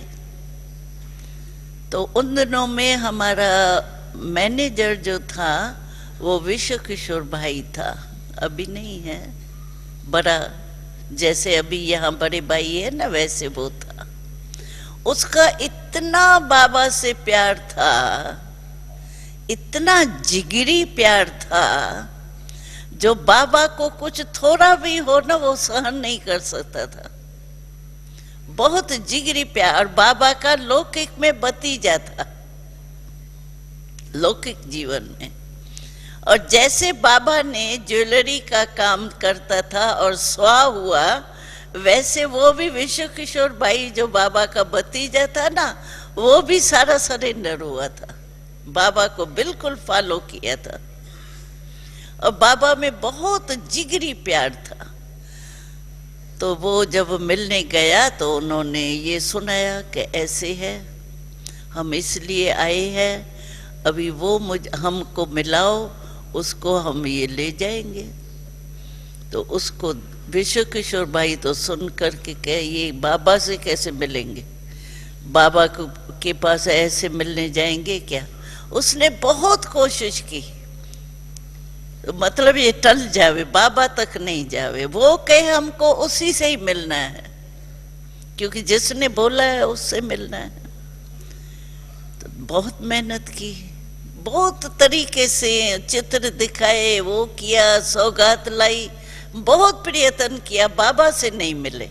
[SPEAKER 1] तो उन दिनों में हमारा मैनेजर जो था वो विश्व किशोर भाई था, अभी नहीं है, बड़ा जैसे अभी यहाँ बड़े भाई है ना वैसे वो था। उसका इतना बाबा से प्यार था, इतना जिगरी प्यार था, जो बाबा को कुछ थोड़ा भी हो ना वो सहन नहीं कर सकता था। बहुत जिगरी प्यार। और बाबा का लौकिक में भतीजा था, लौकिक जीवन में। और जैसे बाबा ने ज्वेलरी का काम करता था और स्वा हुआ, वैसे वो भी विश्व किशोर भाई जो बाबा का भतीजा था ना, वो भी सारा सरेंडर हुआ था, बाबा को बिल्कुल फॉलो किया था। और बाबा में बहुत जिगरी प्यार था। तो वो जब मिलने गया तो उन्होंने ये सुनाया कि ऐसे है, हम इसलिए आए हैं, अभी वो हमको मिलाओ, उसको हम ये ले जाएंगे। तो उसको विश्व किशोर भाई तो सुन कर के कहे, ये बाबा से कैसे मिलेंगे, बाबा के पास ऐसे मिलने जाएंगे क्या। उसने बहुत कोशिश की, मतलब ये टल जावे, बाबा तक नहीं जावे। वो कहे हमको उसी से ही मिलना है, क्योंकि जिसने बोला है उससे मिलना है। तो बहुत मेहनत की, बहुत तरीके से चित्र दिखाए, वो किया, सौगात लाई, बहुत प्रयत्न किया, बाबा से नहीं मिले।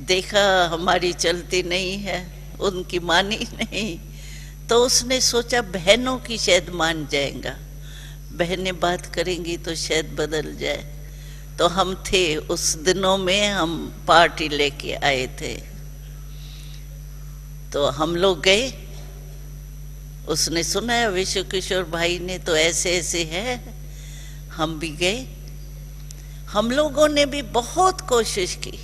[SPEAKER 1] देखा हमारी चलती नहीं है, उनकी मानी नहीं, तो उसने सोचा बहनों की शायद मान जाएगा, बहनें बात करेंगी तो शायद बदल जाए। तो हम थे उस दिनों में, हम पार्टी लेके आए थे, तो हम लोग गए। उसने सुना विश्व किशोर भाई ने तो ऐसे ऐसे है, हम भी गए। हम लोगों ने भी बहुत कोशिश की,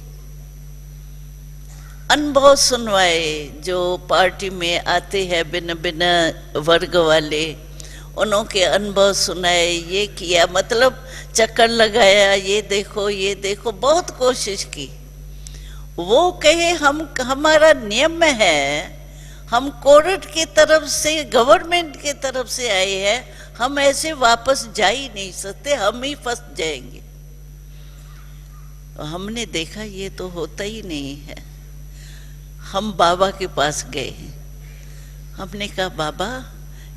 [SPEAKER 1] अनुभव सुनवाए, जो पार्टी में आते हैं भिन्न भिन्न वर्ग वाले, उनके अनुभव सुनाए, ये किया, मतलब चक्कर लगाया, ये देखो ये देखो, बहुत कोशिश की। वो कहे हमारा नियम है, हम कोर्ट की तरफ से, गवर्नमेंट की तरफ से आए हैं, हम ऐसे वापस जा ही नहीं सकते, हम ही फंस जाएंगे। हमने देखा ये तो होता ही नहीं है। हम बाबा के पास गए, हमने कहा बाबा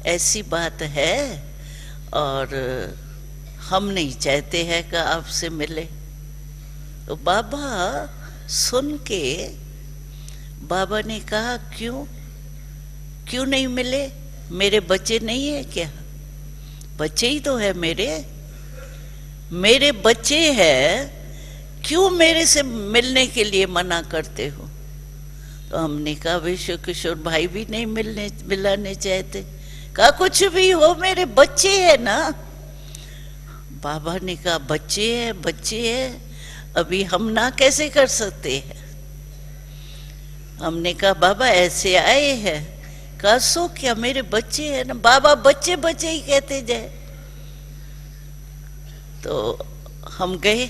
[SPEAKER 1] ऐसी बात है और हम नहीं चाहते हैं कि आपसे मिले। तो बाबा सुन के बाबा ने कहा क्यों नहीं मिले, मेरे बच्चे नहीं है क्या? बच्चे ही तो है मेरे बच्चे हैं, क्यों मेरे से मिलने के लिए मना करते हो? तो हमने कहा विश्व किशोर भाई भी नहीं मिलाने चाहते। कहा कुछ भी हो, मेरे बच्चे हैं ना। बाबा ने कहा बच्चे हैं, अभी हम ना कैसे कर सकते हैं? हमने कहा बाबा ऐसे आए हैं। कहा सो क्या, मेरे बच्चे हैं ना। बाबा बच्चे बच्चे ही कहते जाए। तो हम गए,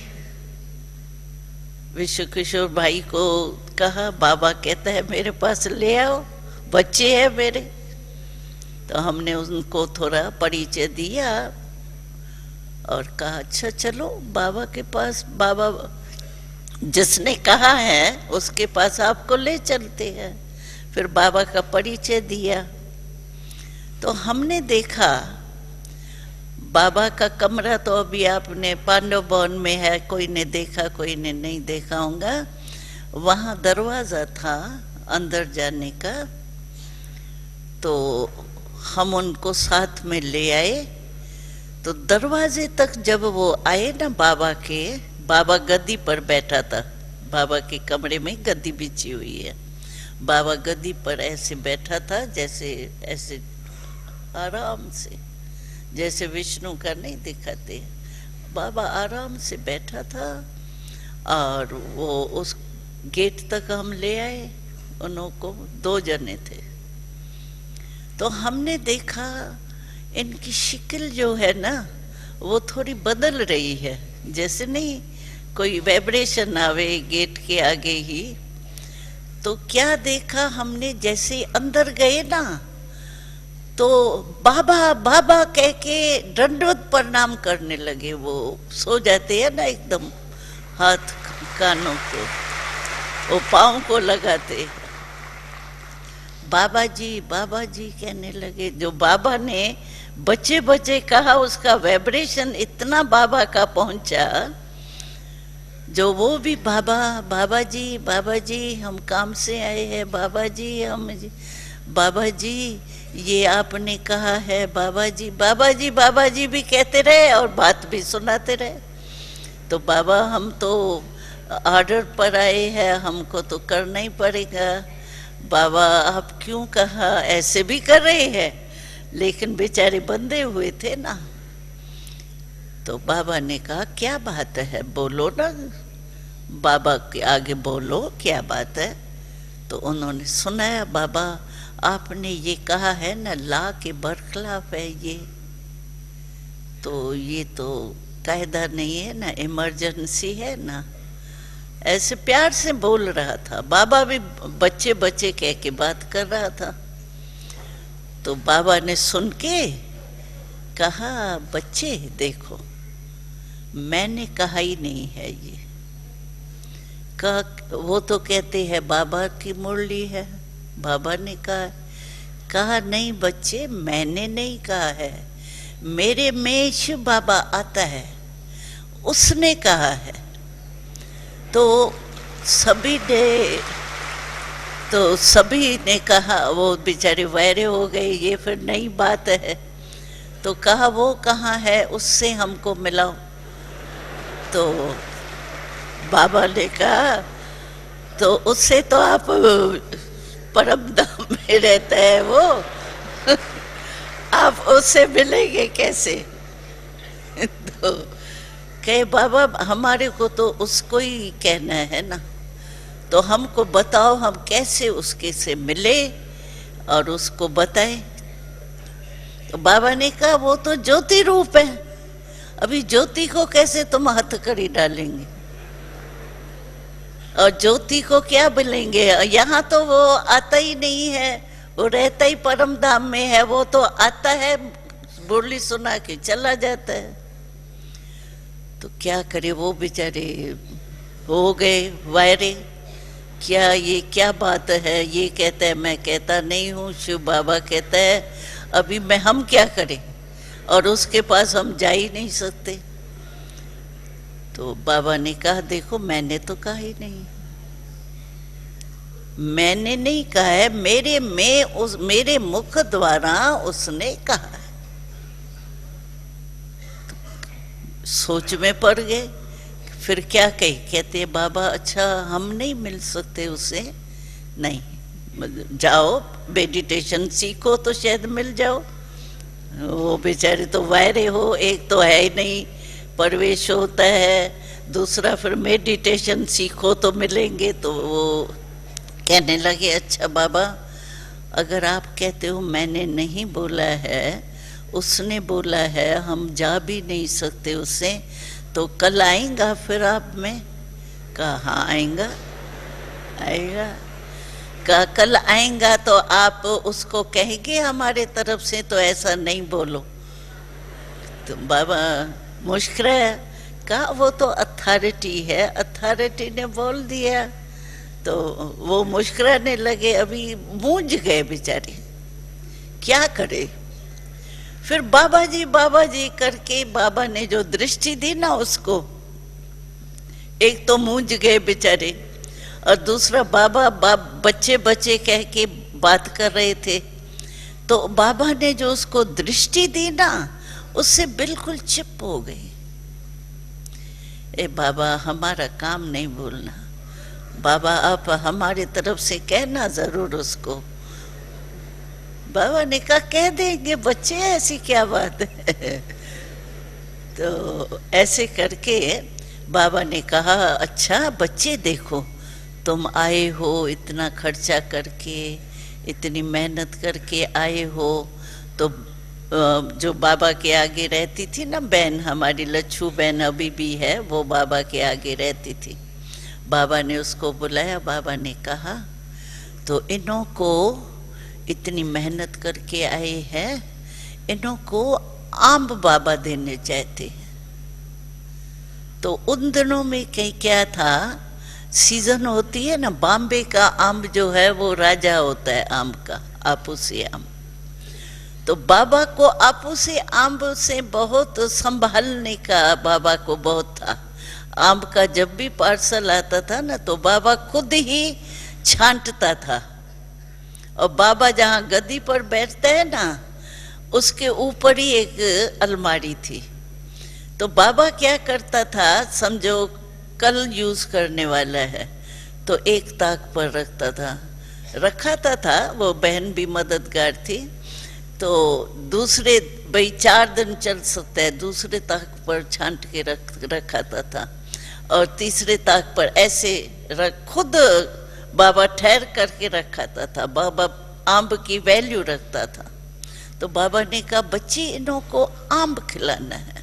[SPEAKER 1] विश्व किशोर भाई को कहा, बाबा कहता है मेरे पास ले आओ, बच्चे हैं मेरे। तो हमने उनको थोड़ा परिचय दिया और कहा अच्छा चलो बाबा के पास, बाबा जिसने कहा है उसके पास आपको ले चलते हैं। फिर बाबा का परिचय दिया। तो हमने देखा बाबा का कमरा तो अभी आपने पांडव भवन में है, कोई ने देखा कोई ने नहीं देखा होगा। वहाँ दरवाज़ा था अंदर जाने का। तो हम उनको साथ में ले आए। तो दरवाजे तक जब वो आए ना, बाबा गद्दी पर बैठा था। बाबा के कमरे में गद्दी बिछी हुई है। बाबा गद्दी पर ऐसे बैठा था, जैसे ऐसे आराम से, जैसे विष्णु का नहीं दिखाते। बाबा आराम से बैठा था। और वो उस गेट तक हम ले आए, उनको 2 जने थे। तो हमने देखा इनकी शक्ल जो है ना, वो थोड़ी बदल रही है, जैसे नहीं कोई वाइब्रेशन आवे गेट के आगे ही। तो क्या देखा हमने, जैसे अंदर गए ना, तो बाबा बाबा कह के दंडवत प्रणाम करने लगे। वो सो जाते हैं ना एकदम, हाथ कानों को, वो पाँव को लगाते, बाबा जी कहने लगे। जो बाबा ने बच्चे बच्चे कहा, उसका वाइब्रेशन इतना बाबा का पहुंचा जो वो भी बाबा, बाबा जी हम काम से आए हैं, बाबा जी हम, बाबा जी ये आपने कहा है, बाबा जी बाबा जी बाबा जी भी कहते रहे और बात भी सुनाते रहे। तो बाबा हम तो ऑर्डर पर आए हैं, हमको तो करना ही पड़ेगा। बाबा आप क्यों कहा, ऐसे भी कर रहे हैं, लेकिन बेचारे बंधे हुए थे ना। तो बाबा ने कहा क्या बात है, बोलो ना, बाबा के आगे बोलो क्या बात है। तो उन्होंने सुनाया, बाबा आपने ये कहा है ना, ला के बरखिलाफ है ये, तो ये तो कायदा नहीं है ना, इमरजेंसी है ना। ऐसे प्यार से बोल रहा था। बाबा भी बच्चे बच्चे कह के बात कर रहा था। तो बाबा ने सुन के कहा, बच्चे देखो मैंने कहा ही नहीं है ये, वो तो कहते हैं बाबा की मुरली है, बाबा ने कहा नहीं बच्चे, मैंने नहीं कहा है, मेरे में शिव बाबा आता है, उसने कहा है। तो सभी ने कहा, वो बेचारे वैरे हो गए, ये फिर नई बात है। तो कहा वो कहाँ है, उससे हमको मिलाओ। तो बाबा ने कहा तो उससे तो आप परम धाम में रहता है वो, आप उससे मिलेंगे कैसे। तो कहे बाबा हमारे को तो उसको ही कहना है ना, तो हमको बताओ हम कैसे उसके से मिले और उसको बताएं। तो बाबा ने कहा वो तो ज्योति रूप है, अभी ज्योति को कैसे तुम हथकड़ी डालेंगे, और ज्योति को क्या बोलेंगे, यहाँ तो वो आता ही नहीं है, वो रहता ही परम धाम में है, वो तो आता है मुरली सुना के चला जाता है। तो क्या करे, वो बेचारे हो गए वायरे, क्या ये क्या बात है, ये कहता है मैं कहता नहीं हूँ, शिव बाबा कहता है, अभी मैं हम क्या करें, और उसके पास हम जा ही नहीं सकते। तो बाबा ने कहा देखो मैंने तो कहा ही नहीं, मैंने नहीं कहा है, मेरे मुख द्वारा उसने कहा है। तो सोच में पड़ गए, फिर क्या कही, कहते बाबा अच्छा हम नहीं मिल सकते उससे, नहीं जाओ मेडिटेशन सीखो तो शायद मिल जाओ। वो बेचारे तो वायरे हो, एक तो है ही नहीं, प्रवेश होता है, दूसरा फिर मेडिटेशन सीखो तो मिलेंगे। तो वो कहने लगे अच्छा बाबा अगर आप कहते हो मैंने नहीं बोला है, उसने बोला है, हम जा भी नहीं सकते उससे, तो कल आएगा फिर आप में। कहा हाँ आएगा, कल आएगा तो आप उसको कहेंगे हमारे तरफ से तो ऐसा नहीं बोलो। तो बाबा मुस्कुराया, कहा वो तो अथॉरिटी है, अथॉरिटी ने बोल दिया। तो वो मुस्कुराने लगे, अभी मूंझ गए बेचारे, क्या करे। फिर बाबा जी करके बाबा ने जो दृष्टि दी ना उसको, एक तो मूंझ गए बेचारे, और दूसरा बाबा बच्चे कह के बात कर रहे थे। तो बाबा ने जो उसको दृष्टि दी ना, उससे बिल्कुल चिप हो गई। ए बाबा हमारा काम नहीं बोलना, बाबा आप हमारी तरफ से कहना जरूर उसको। बाबा ने कहा कह देंगे बच्चे, ऐसी क्या बात है। तो ऐसे करके बाबा ने कहा अच्छा बच्चे देखो तुम आए हो, इतना खर्चा करके, इतनी मेहनत करके आए हो। तो जो बाबा के आगे रहती थी ना बहन, हमारी लच्छू बहन अभी भी है, वो बाबा के आगे रहती थी। बाबा ने उसको बुलाया, बाबा ने कहा तो इन्हों को इतनी मेहनत करके आए हैं, इन्हों को आम बाबा देने चाहते हैं। तो उन दिनों में क्या था, सीजन होती है ना, बॉम्बे का आम जो है वो राजा होता है आम का, आपूसी आम। तो बाबा को आपूसी आम से बहुत संभालने का बाबा को बहुत था। आम का जब भी पार्सल आता था ना तो बाबा खुद ही छांटता था, और बाबा जहाँ गद्दी पर बैठते हैं ना उसके ऊपर ही एक अलमारी थी। तो बाबा क्या करता था, समझो कल यूज करने वाला है तो एक ताक पर रखाता था। वो बहन भी मददगार थी, तो दूसरे भाई 4 दिन चल सकता है, दूसरे ताक पर छांट के रखाता था, और तीसरे ताक पर ऐसे खुद बाबा ठहर करके रखाता था। बाबा आम की वैल्यू रखता था। तो बाबा ने कहा बच्ची इन्हों को आम खिलाना है।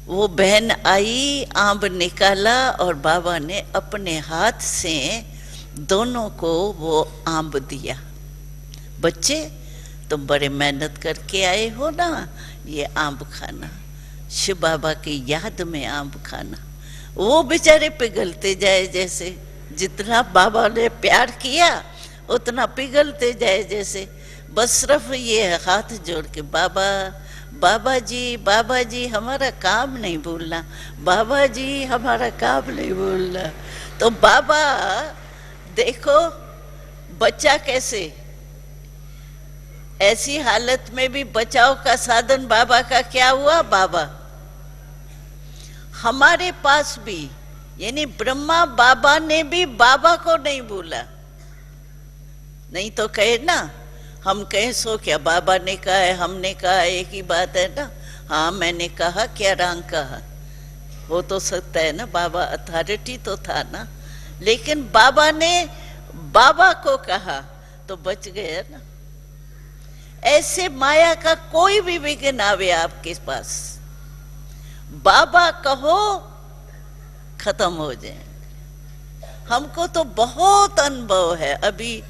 [SPEAKER 1] वो बहन आई, आम निकाला और बाबा ने अपने हाथ से दोनों को वो आम दिया। बच्चे तुम बड़े मेहनत करके आए हो ना, ये आम खाना, शिव बाबा की याद में आम खाना। वो बेचारे पिघलते जाए, जैसे जितना बाबा ने प्यार किया उतना पिघलते जाए जैसे। बस सिर्फ ये हाथ जोड़ के बाबा जी हमारा काम नहीं भूलना, बाबा जी हमारा काम नहीं भूलना। तो बाबा देखो बच्चा कैसे, ऐसी हालत में भी बचाव का साधन बाबा का क्या हुआ, बाबा हमारे पास भी, यानी ब्रह्मा बाबा ने भी बाबा को नहीं भूला। नहीं तो कहे ना, हम कहें सो क्या बाबा ने कहा है, हमने कहा है, एक ही बात है ना। हाँ मैंने कहा क्या रंग कहा, हो तो सकता है ना, बाबा अथॉरिटी तो था ना, लेकिन बाबा ने बाबा को कहा तो बच गए ना। ऐसे माया का कोई भी विघ्न आवे आपके पास, बाबा कहो खत्म हो जाए। हमको तो बहुत अनुभव है, अभी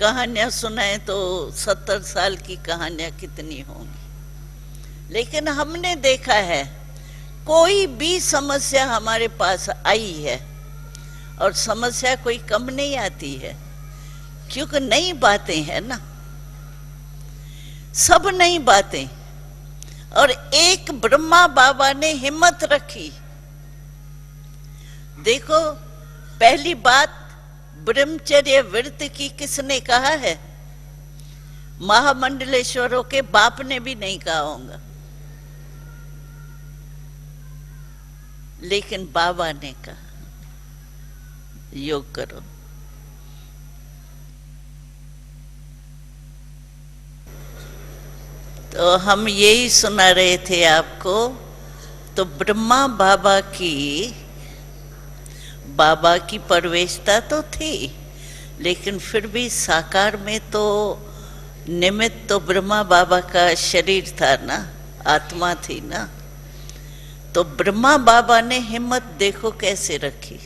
[SPEAKER 1] कहानियां सुनाए तो 70 साल की कहानियां कितनी होंगी, लेकिन हमने देखा है कोई भी समस्या हमारे पास आई है, और समस्या कोई कम नहीं आती है, क्योंकि नई बातें हैं ना, सब नई बातें। और एक ब्रह्मा बाबा ने हिम्मत रखी। देखो पहली बात, ब्रह्मचर्य व्रत की किसने कहा है? महामंडलेश्वरों के बाप ने भी नहीं कहा होगा, लेकिन बाबा ने कहा योग करो। तो हम यही सुना रहे थे आपको। तो ब्रह्मा बाबा की प्रवेशता तो थी, लेकिन फिर भी साकार में तो निमित्त तो ब्रह्मा बाबा का शरीर था ना, आत्मा थी ना। तो ब्रह्मा बाबा ने हिम्मत देखो कैसे रखी,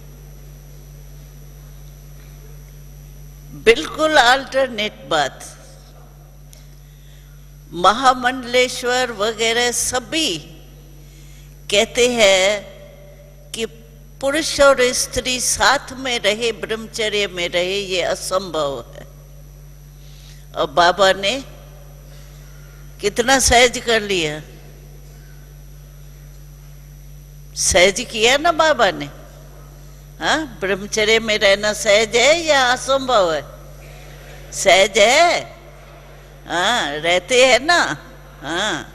[SPEAKER 1] बिल्कुल अल्टरनेट बात। महामंडलेश्वर वगैरह सभी कहते हैं कि पुरुष और स्त्री साथ में रहे, ब्रह्मचर्य में रहे, ये असंभव है। और बाबा ने कितना सहज कर लिया, सहज किया ना बाबा ने। हाँ, ब्रह्मचर्य में रहना सहज है या असंभव है? सहज है। हाँ, रहते हैं ना। हाँ,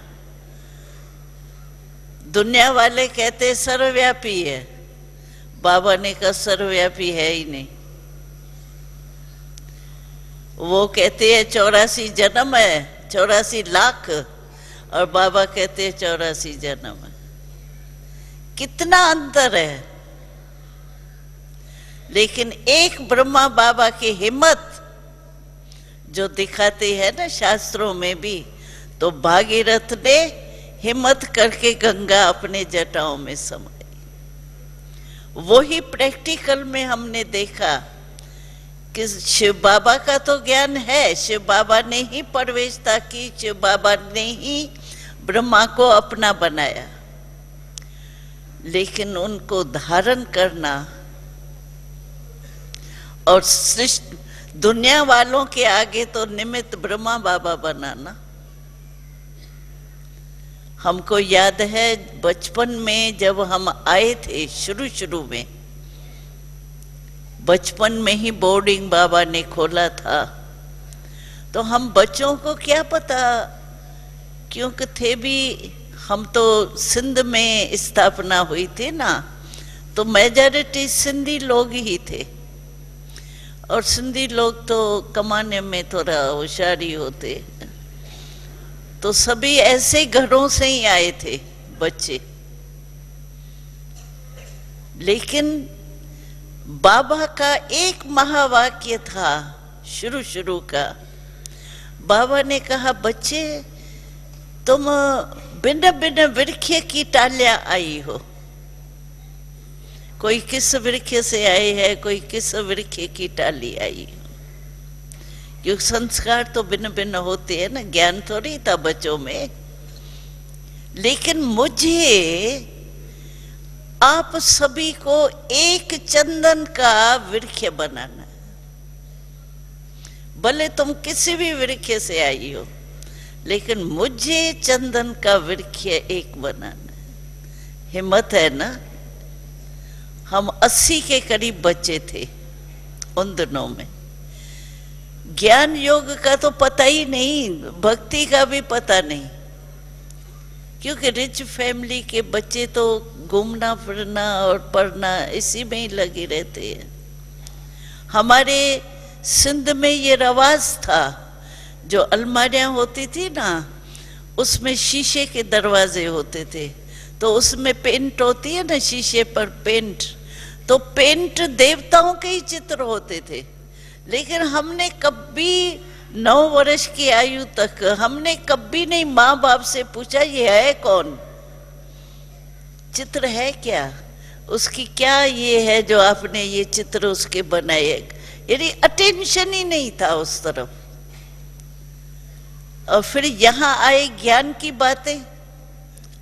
[SPEAKER 1] दुनिया वाले कहते सर्वव्यापी है, बाबा ने कहा सर्वव्यापी है ही नहीं। वो कहते हैं 84 जन्म है, 84 लाख, और बाबा कहते हैं 84 जन्म है। कितना अंतर है। लेकिन एक ब्रह्मा बाबा की हिम्मत जो दिखाते हैं ना शास्त्रों में भी, तो भागीरथ ने हिम्मत करके गंगा अपने जटाओं में समाई। वही प्रैक्टिकल में हमने देखा कि शिव बाबा का तो ज्ञान है, शिव बाबा ने ही प्रवेशता की, शिव बाबा ने ही ब्रह्मा को अपना बनाया, लेकिन उनको धारण करना और सृष्टि दुनिया वालों के आगे तो निमित्त ब्रह्मा बाबा बनाना, हमको याद है बचपन में जब हम आए थे, शुरू में बचपन में ही बोर्डिंग बाबा ने खोला था, तो हम बच्चों को क्या पता, क्योंकि थे भी हम तो सिंध में स्थापना हुई थी ना, तो मेजॉरिटी सिंधी लोग ही थे, और सिंधी लोग तो कमाने में थोड़ा होशियार ही होते, तो सभी ऐसे घरों से ही आए थे बच्चे। लेकिन बाबा का एक महावाक्य था शुरू का। बाबा ने कहा, बच्चे तुम भिन्न भिन्न वृक्ष की टालियां आई हो, कोई किस वृक्ष से आए है, कोई किस वृक्ष की टाली आई हो, क्योंकि संस्कार तो भिन्न भिन्न होते हैं ना, ज्ञान थोड़ी था बच्चों में। लेकिन मुझे आप सभी को एक चंदन का वृक्ष बनाना है, भले तुम किसी भी वृक्ष से आई हो, लेकिन मुझे चंदन का वृक्ष एक बनाना है। हिम्मत है ना। हम 80 के करीब बच्चे थे उन दिनों में। ज्ञान योग का तो पता ही नहीं, भक्ति का भी पता नहीं, क्योंकि रिच फैमिली के बच्चे तो घूमना फिरना और पढ़ना इसी में ही लगे रहते हैं। हमारे सिंध में ये रवाज था, जो अलमारियां होती थी ना, उसमें शीशे के दरवाजे होते थे, तो उसमें पेंट होती है ना, शीशे पर पेंट, तो पेंट देवताओं के ही चित्र होते थे। लेकिन हमने कभी 9 वर्ष की आयु तक हमने कभी नहीं माँ बाप से पूछा ये है कौन, चित्र है क्या, उसकी क्या ये है जो आपने ये चित्र उसके बनाए, यानी अटेंशन ही नहीं था उस तरफ। और फिर यहाँ आए ज्ञान की बातें,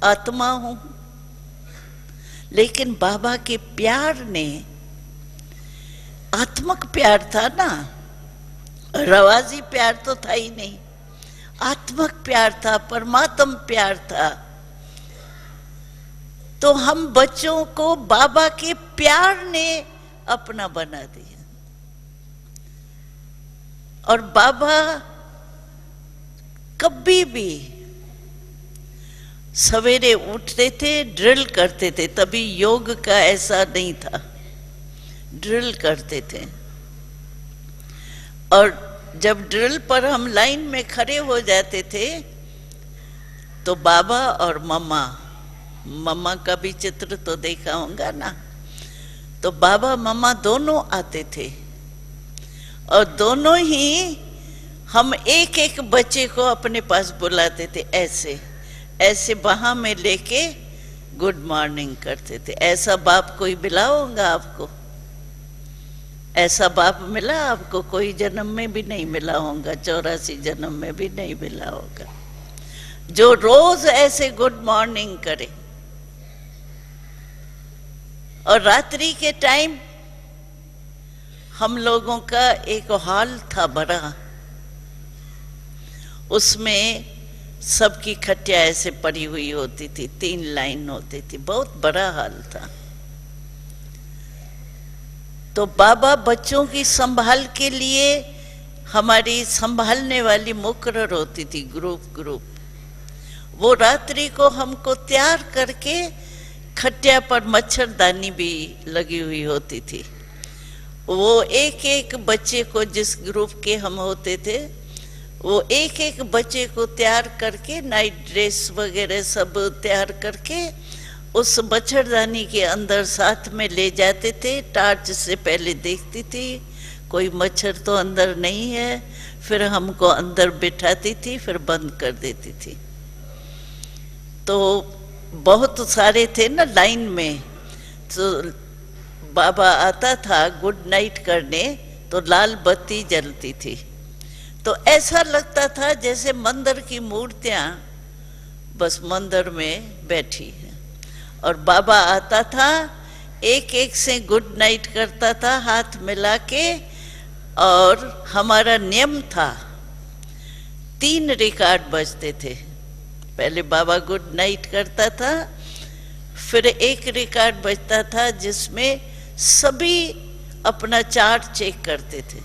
[SPEAKER 1] आत्मा हूं, लेकिन बाबा के प्यार ने, आत्मक प्यार था ना, रवाजी प्यार तो था ही नहीं, आत्मक प्यार था, परमात्म प्यार था। तो हम बच्चों को बाबा के प्यार ने अपना बना दिया। और बाबा कभी भी सवेरे उठते थे, ड्रिल करते थे, तभी योग का ऐसा नहीं था, ड्रिल करते थे। और जब ड्रिल पर हम लाइन में खड़े हो जाते थे, तो बाबा और मम्मा का भी चित्र तो देखा होगा ना, तो बाबा मम्मा दोनों आते थे, और दोनों ही हम एक एक बच्चे को अपने पास बुलाते थे, ऐसे ऐसे बाह में लेके गुड मॉर्निंग करते थे। ऐसा बाप कोई मिला होगा आपको? ऐसा बाप मिला आपको? कोई जन्म में भी नहीं मिला होगा, 84 जन्म में भी नहीं मिला होगा, जो रोज ऐसे गुड मॉर्निंग करे। और रात्रि के टाइम हम लोगों का एक हॉल था बड़ा, उसमें सबकी खटिया ऐसे पड़ी हुई होती थी, 3 लाइन होती थी, बहुत बड़ा हॉल था। तो बाबा बच्चों की संभाल के लिए हमारी संभालने वाली मुकर्रर होती थी, ग्रुप। वो रात्रि को हमको तैयार करके खटिया पर मच्छरदानी भी लगी हुई होती थी। वो एक एक बच्चे को, जिस ग्रुप के हम होते थे, वो एक एक बच्चे को तैयार करके, नाइट ड्रेस वगैरह सब तैयार करके उस मच्छरदानी के अंदर साथ में ले जाते थे। टार्च से पहले देखती थी कोई मच्छर तो अंदर नहीं है, फिर हमको अंदर बिठाती थी, फिर बंद कर देती थी। तो बहुत सारे थे ना लाइन में, तो बाबा आता था गुड नाइट करने, तो लाल बत्ती जलती थी, तो ऐसा लगता था जैसे मंदिर की मूर्तियां बस मंदिर में बैठी है। और बाबा आता था, एक एक से गुड नाइट करता था हाथ मिला के, और हमारा नियम था 3 रिकॉर्ड बजते थे, पहले बाबा गुड नाइट करता था, फिर एक रिकॉर्ड बजता था जिसमें सभी अपना चार्ट चेक करते थे।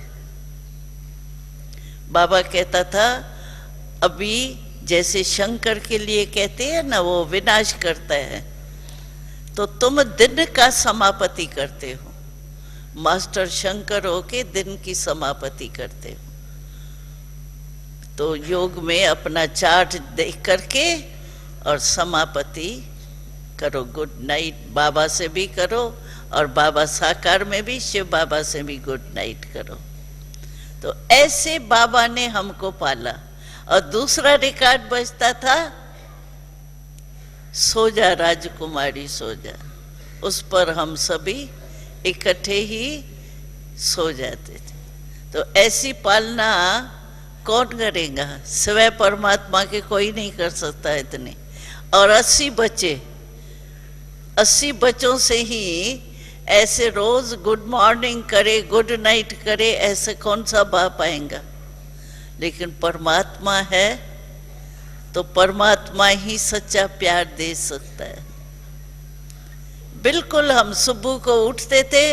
[SPEAKER 1] बाबा कहता था अभी जैसे शंकर के लिए कहते हैं ना, वो विनाश करता है, तो तुम दिन का समापति करते हो, मास्टर शंकर होके दिन की समापति करते हो। तो योग में अपना चार्ट देख करके और समापति करो, गुड नाइट बाबा से भी करो, और बाबा साकार में भी शिव बाबा से भी गुड नाइट करो। तो ऐसे बाबा ने हमको पाला। और दूसरा रिकॉर्ड बजता था, सो जा राजकुमारी सो जा, उस पर हम सभी इकट्ठे ही सो जाते थे। तो ऐसी पालना कौन करेगा? सिवाय परमात्मा के कोई नहीं कर सकता इतने। और 80 बच्चे, 80 बच्चों से ही ऐसे रोज गुड मॉर्निंग करे, गुड नाइट करे, ऐसे कौन सा बाप आएगा? लेकिन परमात्मा है तो परमात्मा ही सच्चा प्यार दे सकता है। बिल्कुल हम सुबह को उठते थे,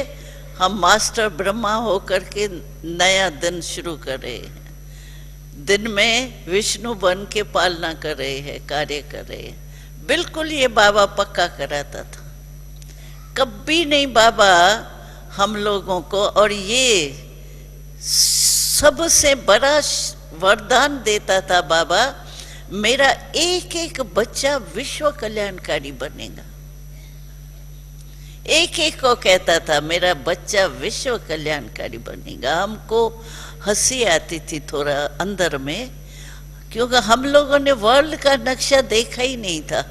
[SPEAKER 1] हम मास्टर ब्रह्मा होकर के नया दिन शुरू कर रहे हैं। दिन में विष्णु बन के पालना कर रहे हैं, कार्य कर रहे हैं। बिल्कुल ये बाबा पक्का कराता था। कभी नहीं बाबा हम लोगों को, और ये सबसे बड़ा वरदान देता था बाबा, मेरा एक एक बच्चा विश्व कल्याणकारी बनेगा। एक एक को कहता था मेरा बच्चा विश्व कल्याणकारी बनेगा। हमको हंसी आती थी थोड़ा अंदर में, क्योंकि हम लोगों ने वर्ल्ड का नक्शा देखा ही नहीं था।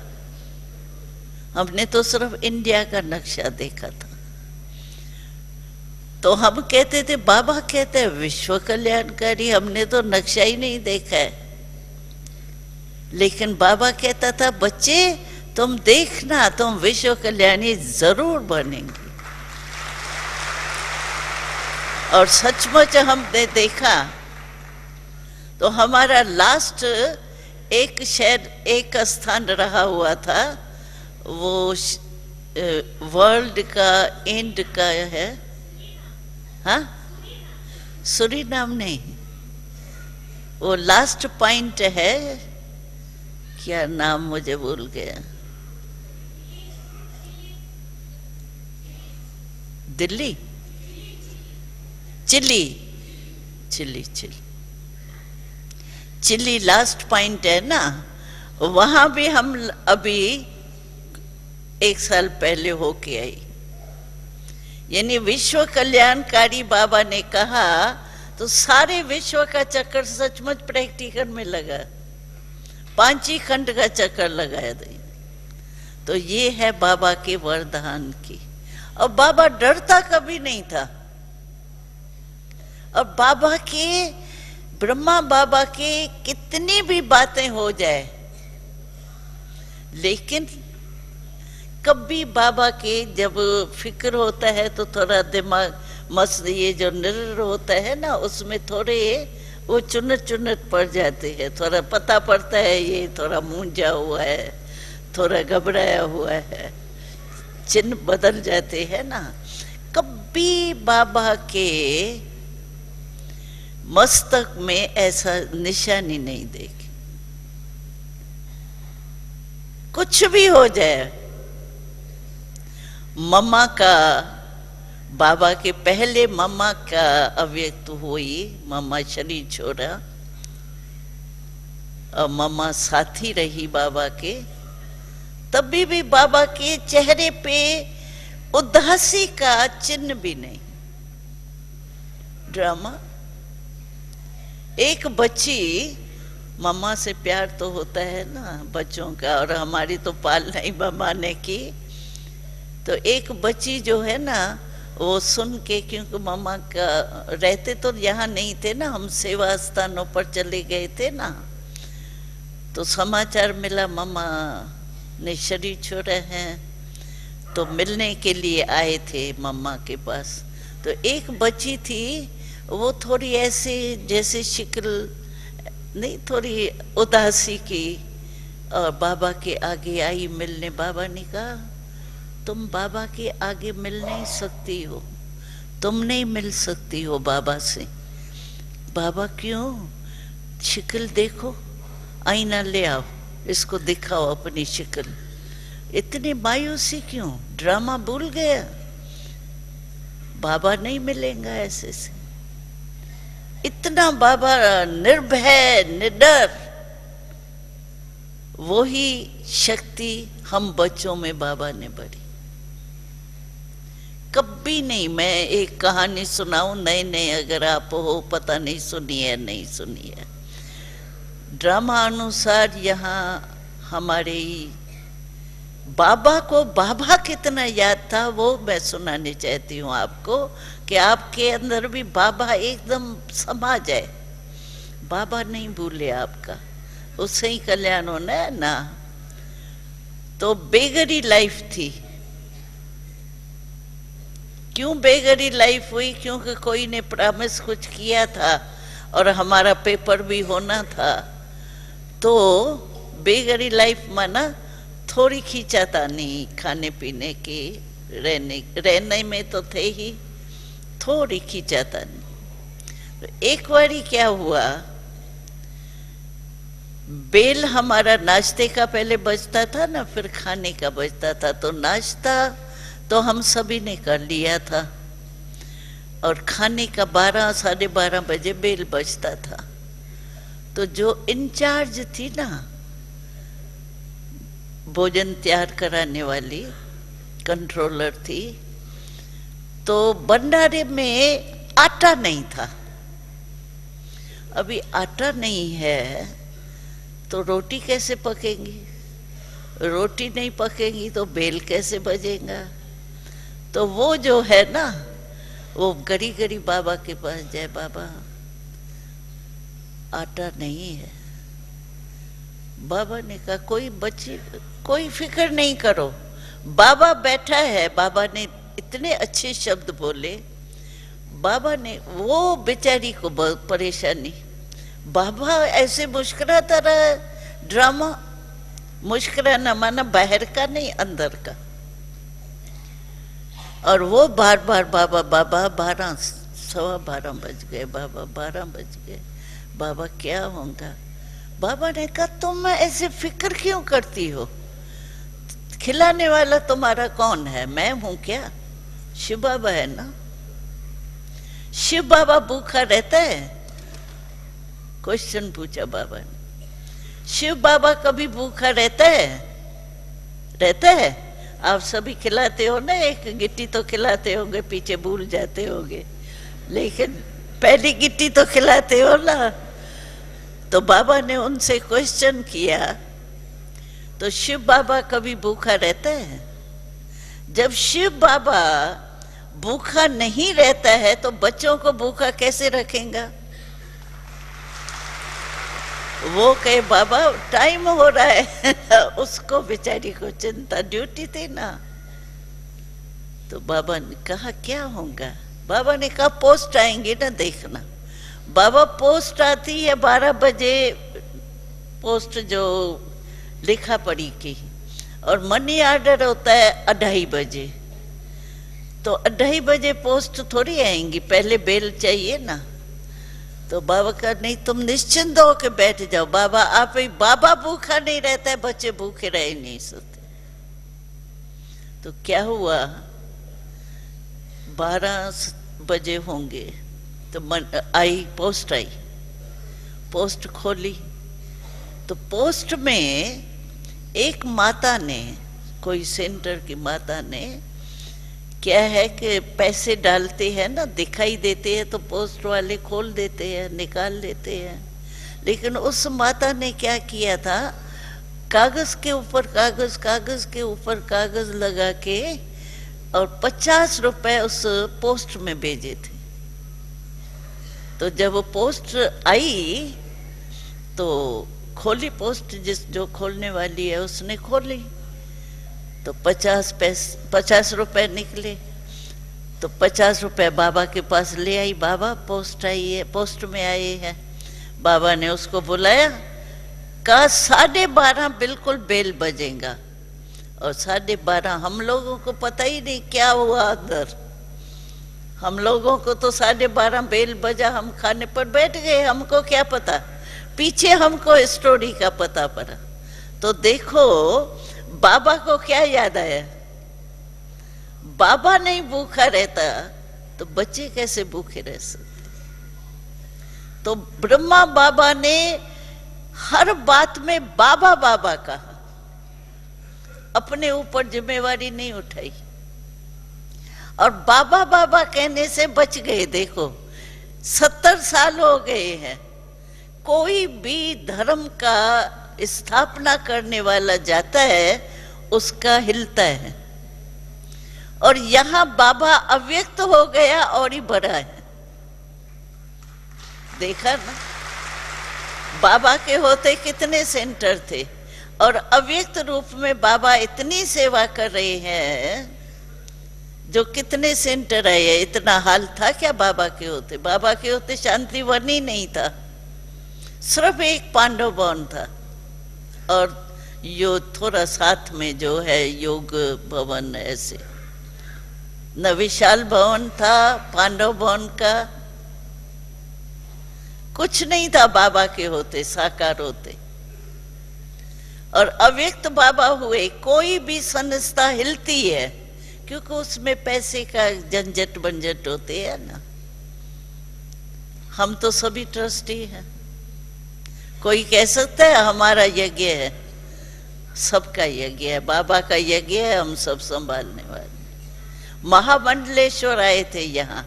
[SPEAKER 1] हमने तो सिर्फ इंडिया का नक्शा देखा था। तो हम कहते थे, बाबा कहते हैं विश्व कल्याणकारी, हमने तो नक्शा ही नहीं देखा है। लेकिन बाबा कहता था बच्चे तुम देखना, तुम विश्व कल्याणी जरूर बनेंगे। और सचमुच हमने देखा। तो हमारा लास्ट एक शहर, एक स्थान रहा हुआ था, वो वर्ल्ड का एंड का है, हाँ, सूरीनाम नहीं, वो लास्ट पॉइंट है, क्या नाम मुझे भूल गया, Delhi, Chile, Chile, Chile, Chile last point है ना। वहां भी हम अभी 1 साल पहले होके आई। यानी विश्व कल्याणकारी बाबा ने कहा तो सारे विश्व का चक्कर सचमुच प्रैक्टिकल में लगा, 5 ही खंड का चक्कर लगाया था। तो ये है बाबा के वरदान की। और बाबा डरता कभी नहीं था। और बाबा के, ब्रह्मा बाबा के कितनी भी बातें हो जाए, लेकिन कभी बाबा के जब फिक्र होता है तो थोड़ा दिमाग मस्त, ये जो निर्र होता है ना, उसमें थोड़े वो चुनट चुनट पड़ जाते हैं। थोड़ा पता पड़ता है ये थोड़ा मूंझा हुआ है, थोड़ा घबराया हुआ है, चिन्ह बदल जाते हैं ना। कभी बाबा के मस्तक में ऐसा निशानी नहीं देखी। कुछ भी हो जाए, मम्मा का, बाबा के पहले मम्मा का अव्यक्त हुई, मम्मा शरीर छोड़ा और मम्मा साथी रही बाबा के, तभी भी बाबा के चेहरे पे उदासी का चिन्ह भी नहीं। ड्रामा, एक बच्ची, मम्मा से प्यार तो होता है ना बच्चों का, और हमारी तो पालना ही मम्मा ने की। तो एक बच्ची जो है ना, वो सुन के, क्योंकि मम्मा का रहते तो यहाँ नहीं थे ना, हम सेवा स्थानों पर चले गए थे ना, तो समाचार मिला मम्मा ने शरीर छोड़ा है। तो मिलने के लिए आए थे मम्मा के पास। तो एक बच्ची थी, वो थोड़ी ऐसे जैसे शिकल नहीं, थोड़ी उदासी की, और बाबा के आगे आई मिलने। बाबा ने कहा तुम बाबा के आगे मिल नहीं सकती हो, तुम नहीं मिल सकती हो बाबा से। बाबा क्यों? शक्ल देखो, आईना ले आओ, इसको दिखाओ अपनी शक्ल। इतनी मायूसी क्यों? ड्रामा भूल गया? बाबा नहीं मिलेगा ऐसे से। इतना बाबा निर्भय निडर, वही शक्ति हम बच्चों में बाबा ने भरी। कभी नहीं। मैं एक कहानी सुनाऊं, नए नए अगर आप हो, पता नहीं सुनी है नहीं सुनी है। ड्रामा अनुसार यहाँ हमारे बाबा को बाबा कितना याद था वो मैं सुनाने चाहती हूँ आपको, कि आपके अंदर भी बाबा एकदम समा जाए। बाबा नहीं भूले आपका, उससे ही कल्याण होना है ना। तो बेगरी लाइफ थी। क्यों बेगरी लाइफ हुई? क्योंकि कोई ने प्रॉमिस कुछ किया था और हमारा पेपर भी होना था। तो बेगरी लाइफ माना थोड़ी खींचातानी, खाने पीने की, रहने में तो थे ही, थोड़ी खींचातानी। तो एक बारी क्या हुआ, बेल हमारा नाश्ते का पहले बजता था ना, फिर खाने का बजता था। तो नाश्ता तो हम सभी ने कर लिया था और खाने का 12 साढ़े 12 बजे बेल बजता था। तो जो इंचार्ज थी ना भोजन तैयार कराने वाली, कंट्रोलर थी, तो भंडारे में आटा नहीं था। अभी आटा नहीं है तो रोटी कैसे पकेंगी? रोटी नहीं पकेगी तो बेल कैसे बजेगा? तो वो जो है ना, वो गरी गरी बाबा के पास जाए, बाबा आटा नहीं है। बाबा ने कहा कोई फिक्र नहीं करो, बाबा बैठा है। बाबा ने इतने अच्छे शब्द बोले। बाबा ने, वो बेचारी को बहुत परेशानी, बाबा ऐसे मुस्कुराता रहा। ड्रामा मुस्कुराना माना बाहर का नहीं, अंदर का। और वो बार बार बाबा बाबा, 12 सवा 12 बज गए, बाबा 12 बज गए, बाबा क्या होगा? बाबा ने कहा तुम ऐसे फिक्र क्यों करती हो? खिलाने वाला तुम्हारा कौन है? मैं हूं क्या? शिव बाबा है ना। शिव बाबा भूखा रहता है? क्वेश्चन पूछा बाबा ने। शिव बाबा कभी भूखा रहता है? रहता है? आप सभी खिलाते हो ना, एक गिट्टी तो खिलाते होंगे, पीछे भूल जाते होंगे, लेकिन पहली गिट्टी तो खिलाते हो ना। तो बाबा ने उनसे क्वेश्चन किया, तो शिव बाबा कभी भूखा रहता है? जब शिव बाबा भूखा नहीं रहता है तो बच्चों को भूखा कैसे रखेगा? वो कहे बाबा टाइम हो रहा है उसको बेचारी को चिंता, ड्यूटी थी ना। तो बाबा ने कहा क्या होगा? बाबा ने कहा पोस्ट आएंगे ना, देखना। बाबा पोस्ट आती है 12 बजे, पोस्ट जो लिखा पढ़ी की, और मनी ऑर्डर होता है 2:30 बजे। तो 2:30 बजे पोस्ट थोड़ी आएंगी, पहले बेल चाहिए ना। तो बाबा का नहीं, तुम निश्चिंत हो के बैठ जाओ, बाबा आप ही। बाबा भूखा नहीं रहता है, बच्चे भूखे रह नहीं सकते। तो क्या हुआ, 12 बजे होंगे तो आई, पोस्ट आई, पोस्ट खोली। तो पोस्ट में एक माता ने, कोई सेंटर की माता ने, क्या है कि पैसे डालते हैं ना, दिखाई देते हैं तो पोस्ट वाले खोल देते हैं, निकाल लेते हैं। लेकिन उस माता ने क्या किया था, कागज के ऊपर कागज, कागज के ऊपर कागज लगा के और 50 रुपए उस पोस्ट में भेजे थे। तो जब वो पोस्ट आई तो खोली पोस्ट, जो खोलने वाली है उसने खोली, तो 50 रुपए निकले। तो 50 रुपए बाबा के पास ले आई, बाबा पोस्ट आई है, पोस्ट में आए हैं। बाबा ने उसको बुलाया, का 12:30 बिल्कुल बेल बजेगा, और 12:30 हम लोगों को पता ही नहीं क्या हुआ अंदर। हम लोगों को तो 12:30 बेल बजा, हम खाने पर बैठ गए, हमको क्या पता, पीछे हमको स्टोरी का पता पड़ा। तो देखो बाबा को क्या याद आया, बाबा नहीं भूखा रहता तो बच्चे कैसे भूखे रह सकते। तो ब्रह्मा बाबा ने हर बात में बाबा बाबा कहा, अपने ऊपर जिम्मेवारी नहीं उठाई, और बाबा बाबा कहने से बच गए। देखो 70 साल हो गए हैं, कोई भी धर्म का स्थापना करने वाला जाता है उसका हिलता है, और यहां बाबा अव्यक्त हो गया और ही बड़ा है। देखा ना, बाबा के होते कितने सेंटर थे, और अव्यक्त रूप में बाबा इतनी सेवा कर रहे हैं, जो कितने सेंटर है। इतना हाल था क्या बाबा के होते? बाबा के होते शांति वन ही नहीं था, सिर्फ एक पांडव भवन था, और यो थोड़ा साथ में जो है योग भवन, ऐसे न विशाल भवन था पांडव भवन का, कुछ नहीं था बाबा के होते, साकार होते। और अव्यक्त बाबा हुए, कोई भी संस्था हिलती है क्योंकि उसमें पैसे का झंझट बंझट होते हैं ना। हम तो सभी ट्रस्टी हैं, कोई कह सकता है हमारा यज्ञ है? सबका यज्ञ है, बाबा का यज्ञ है, हम सब संभालने वाले। महामंडलेश्वर आए थे यहाँ,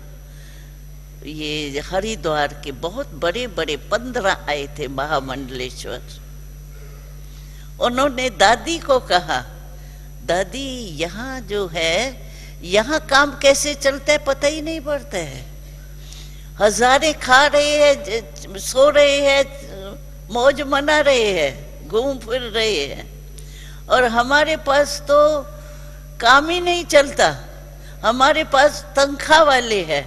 [SPEAKER 1] ये हरिद्वार के बहुत बड़े बड़े 15 आए थे महामंडलेश्वर। उन्होंने दादी को कहा, दादी यहाँ जो है, यहाँ काम कैसे चलता है पता ही नहीं पड़ता है। हजारे खा रहे हैं, सो रहे हैं, मौज मना रहे हैं, घूम फिर रहे हैं, और हमारे पास तो काम ही नहीं चलता, हमारे पास तनख्वाह वाले हैं।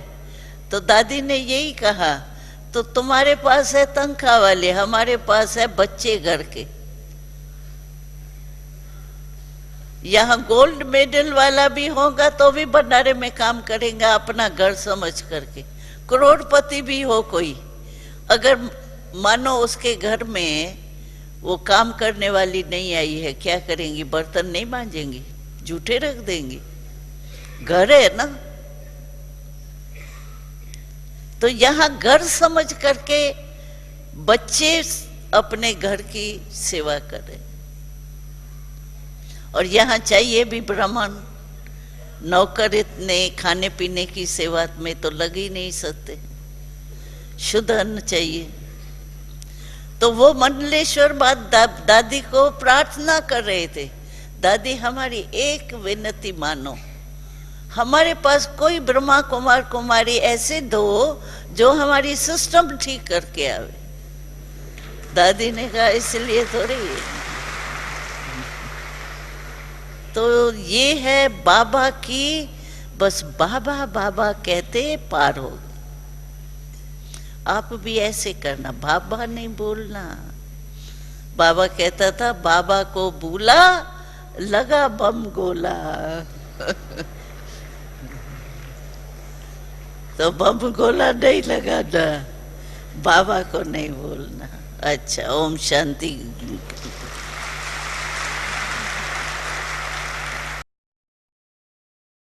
[SPEAKER 1] तो दादी ने यही कहा, तो तुम्हारे पास है तनख्वाह वाले, हमारे पास है बच्चे घर के। यहाँ गोल्ड मेडल वाला भी होगा तो भी भंडारे में काम करेगा अपना घर समझ करके। करोड़पति भी हो कोई, अगर मानो उसके घर में वो काम करने वाली नहीं आई है, क्या करेंगी? बर्तन नहीं मांजेंगी, जूठे रख देंगी, घर है ना। तो यहाँ घर समझ करके बच्चे अपने घर की सेवा करें। और यहाँ चाहिए भी ब्राह्मण, नौकर इतने खाने पीने की सेवा में तो लग ही नहीं सकते, शुद्ध अन्न चाहिए। तो वो मंडलेश्वर बात दादी को प्रार्थना कर रहे थे, दादी हमारी एक विनती मानो, हमारे पास कोई ब्रह्मा कुमार कुमारी ऐसे दो जो हमारी सिस्टम ठीक करके आवे। दादी ने कहा इसलिए थोड़ी है। तो ये है बाबा की, बस बाबा बाबा कहते पार हो। आप भी ऐसे करना, बाबा नहीं बोलना। बाबा कहता था, बाबा को भूला लगा बम गोला। तो बम गोला नहीं लगाना, बाबा को नहीं बोलना। अच्छा, ओम शांति।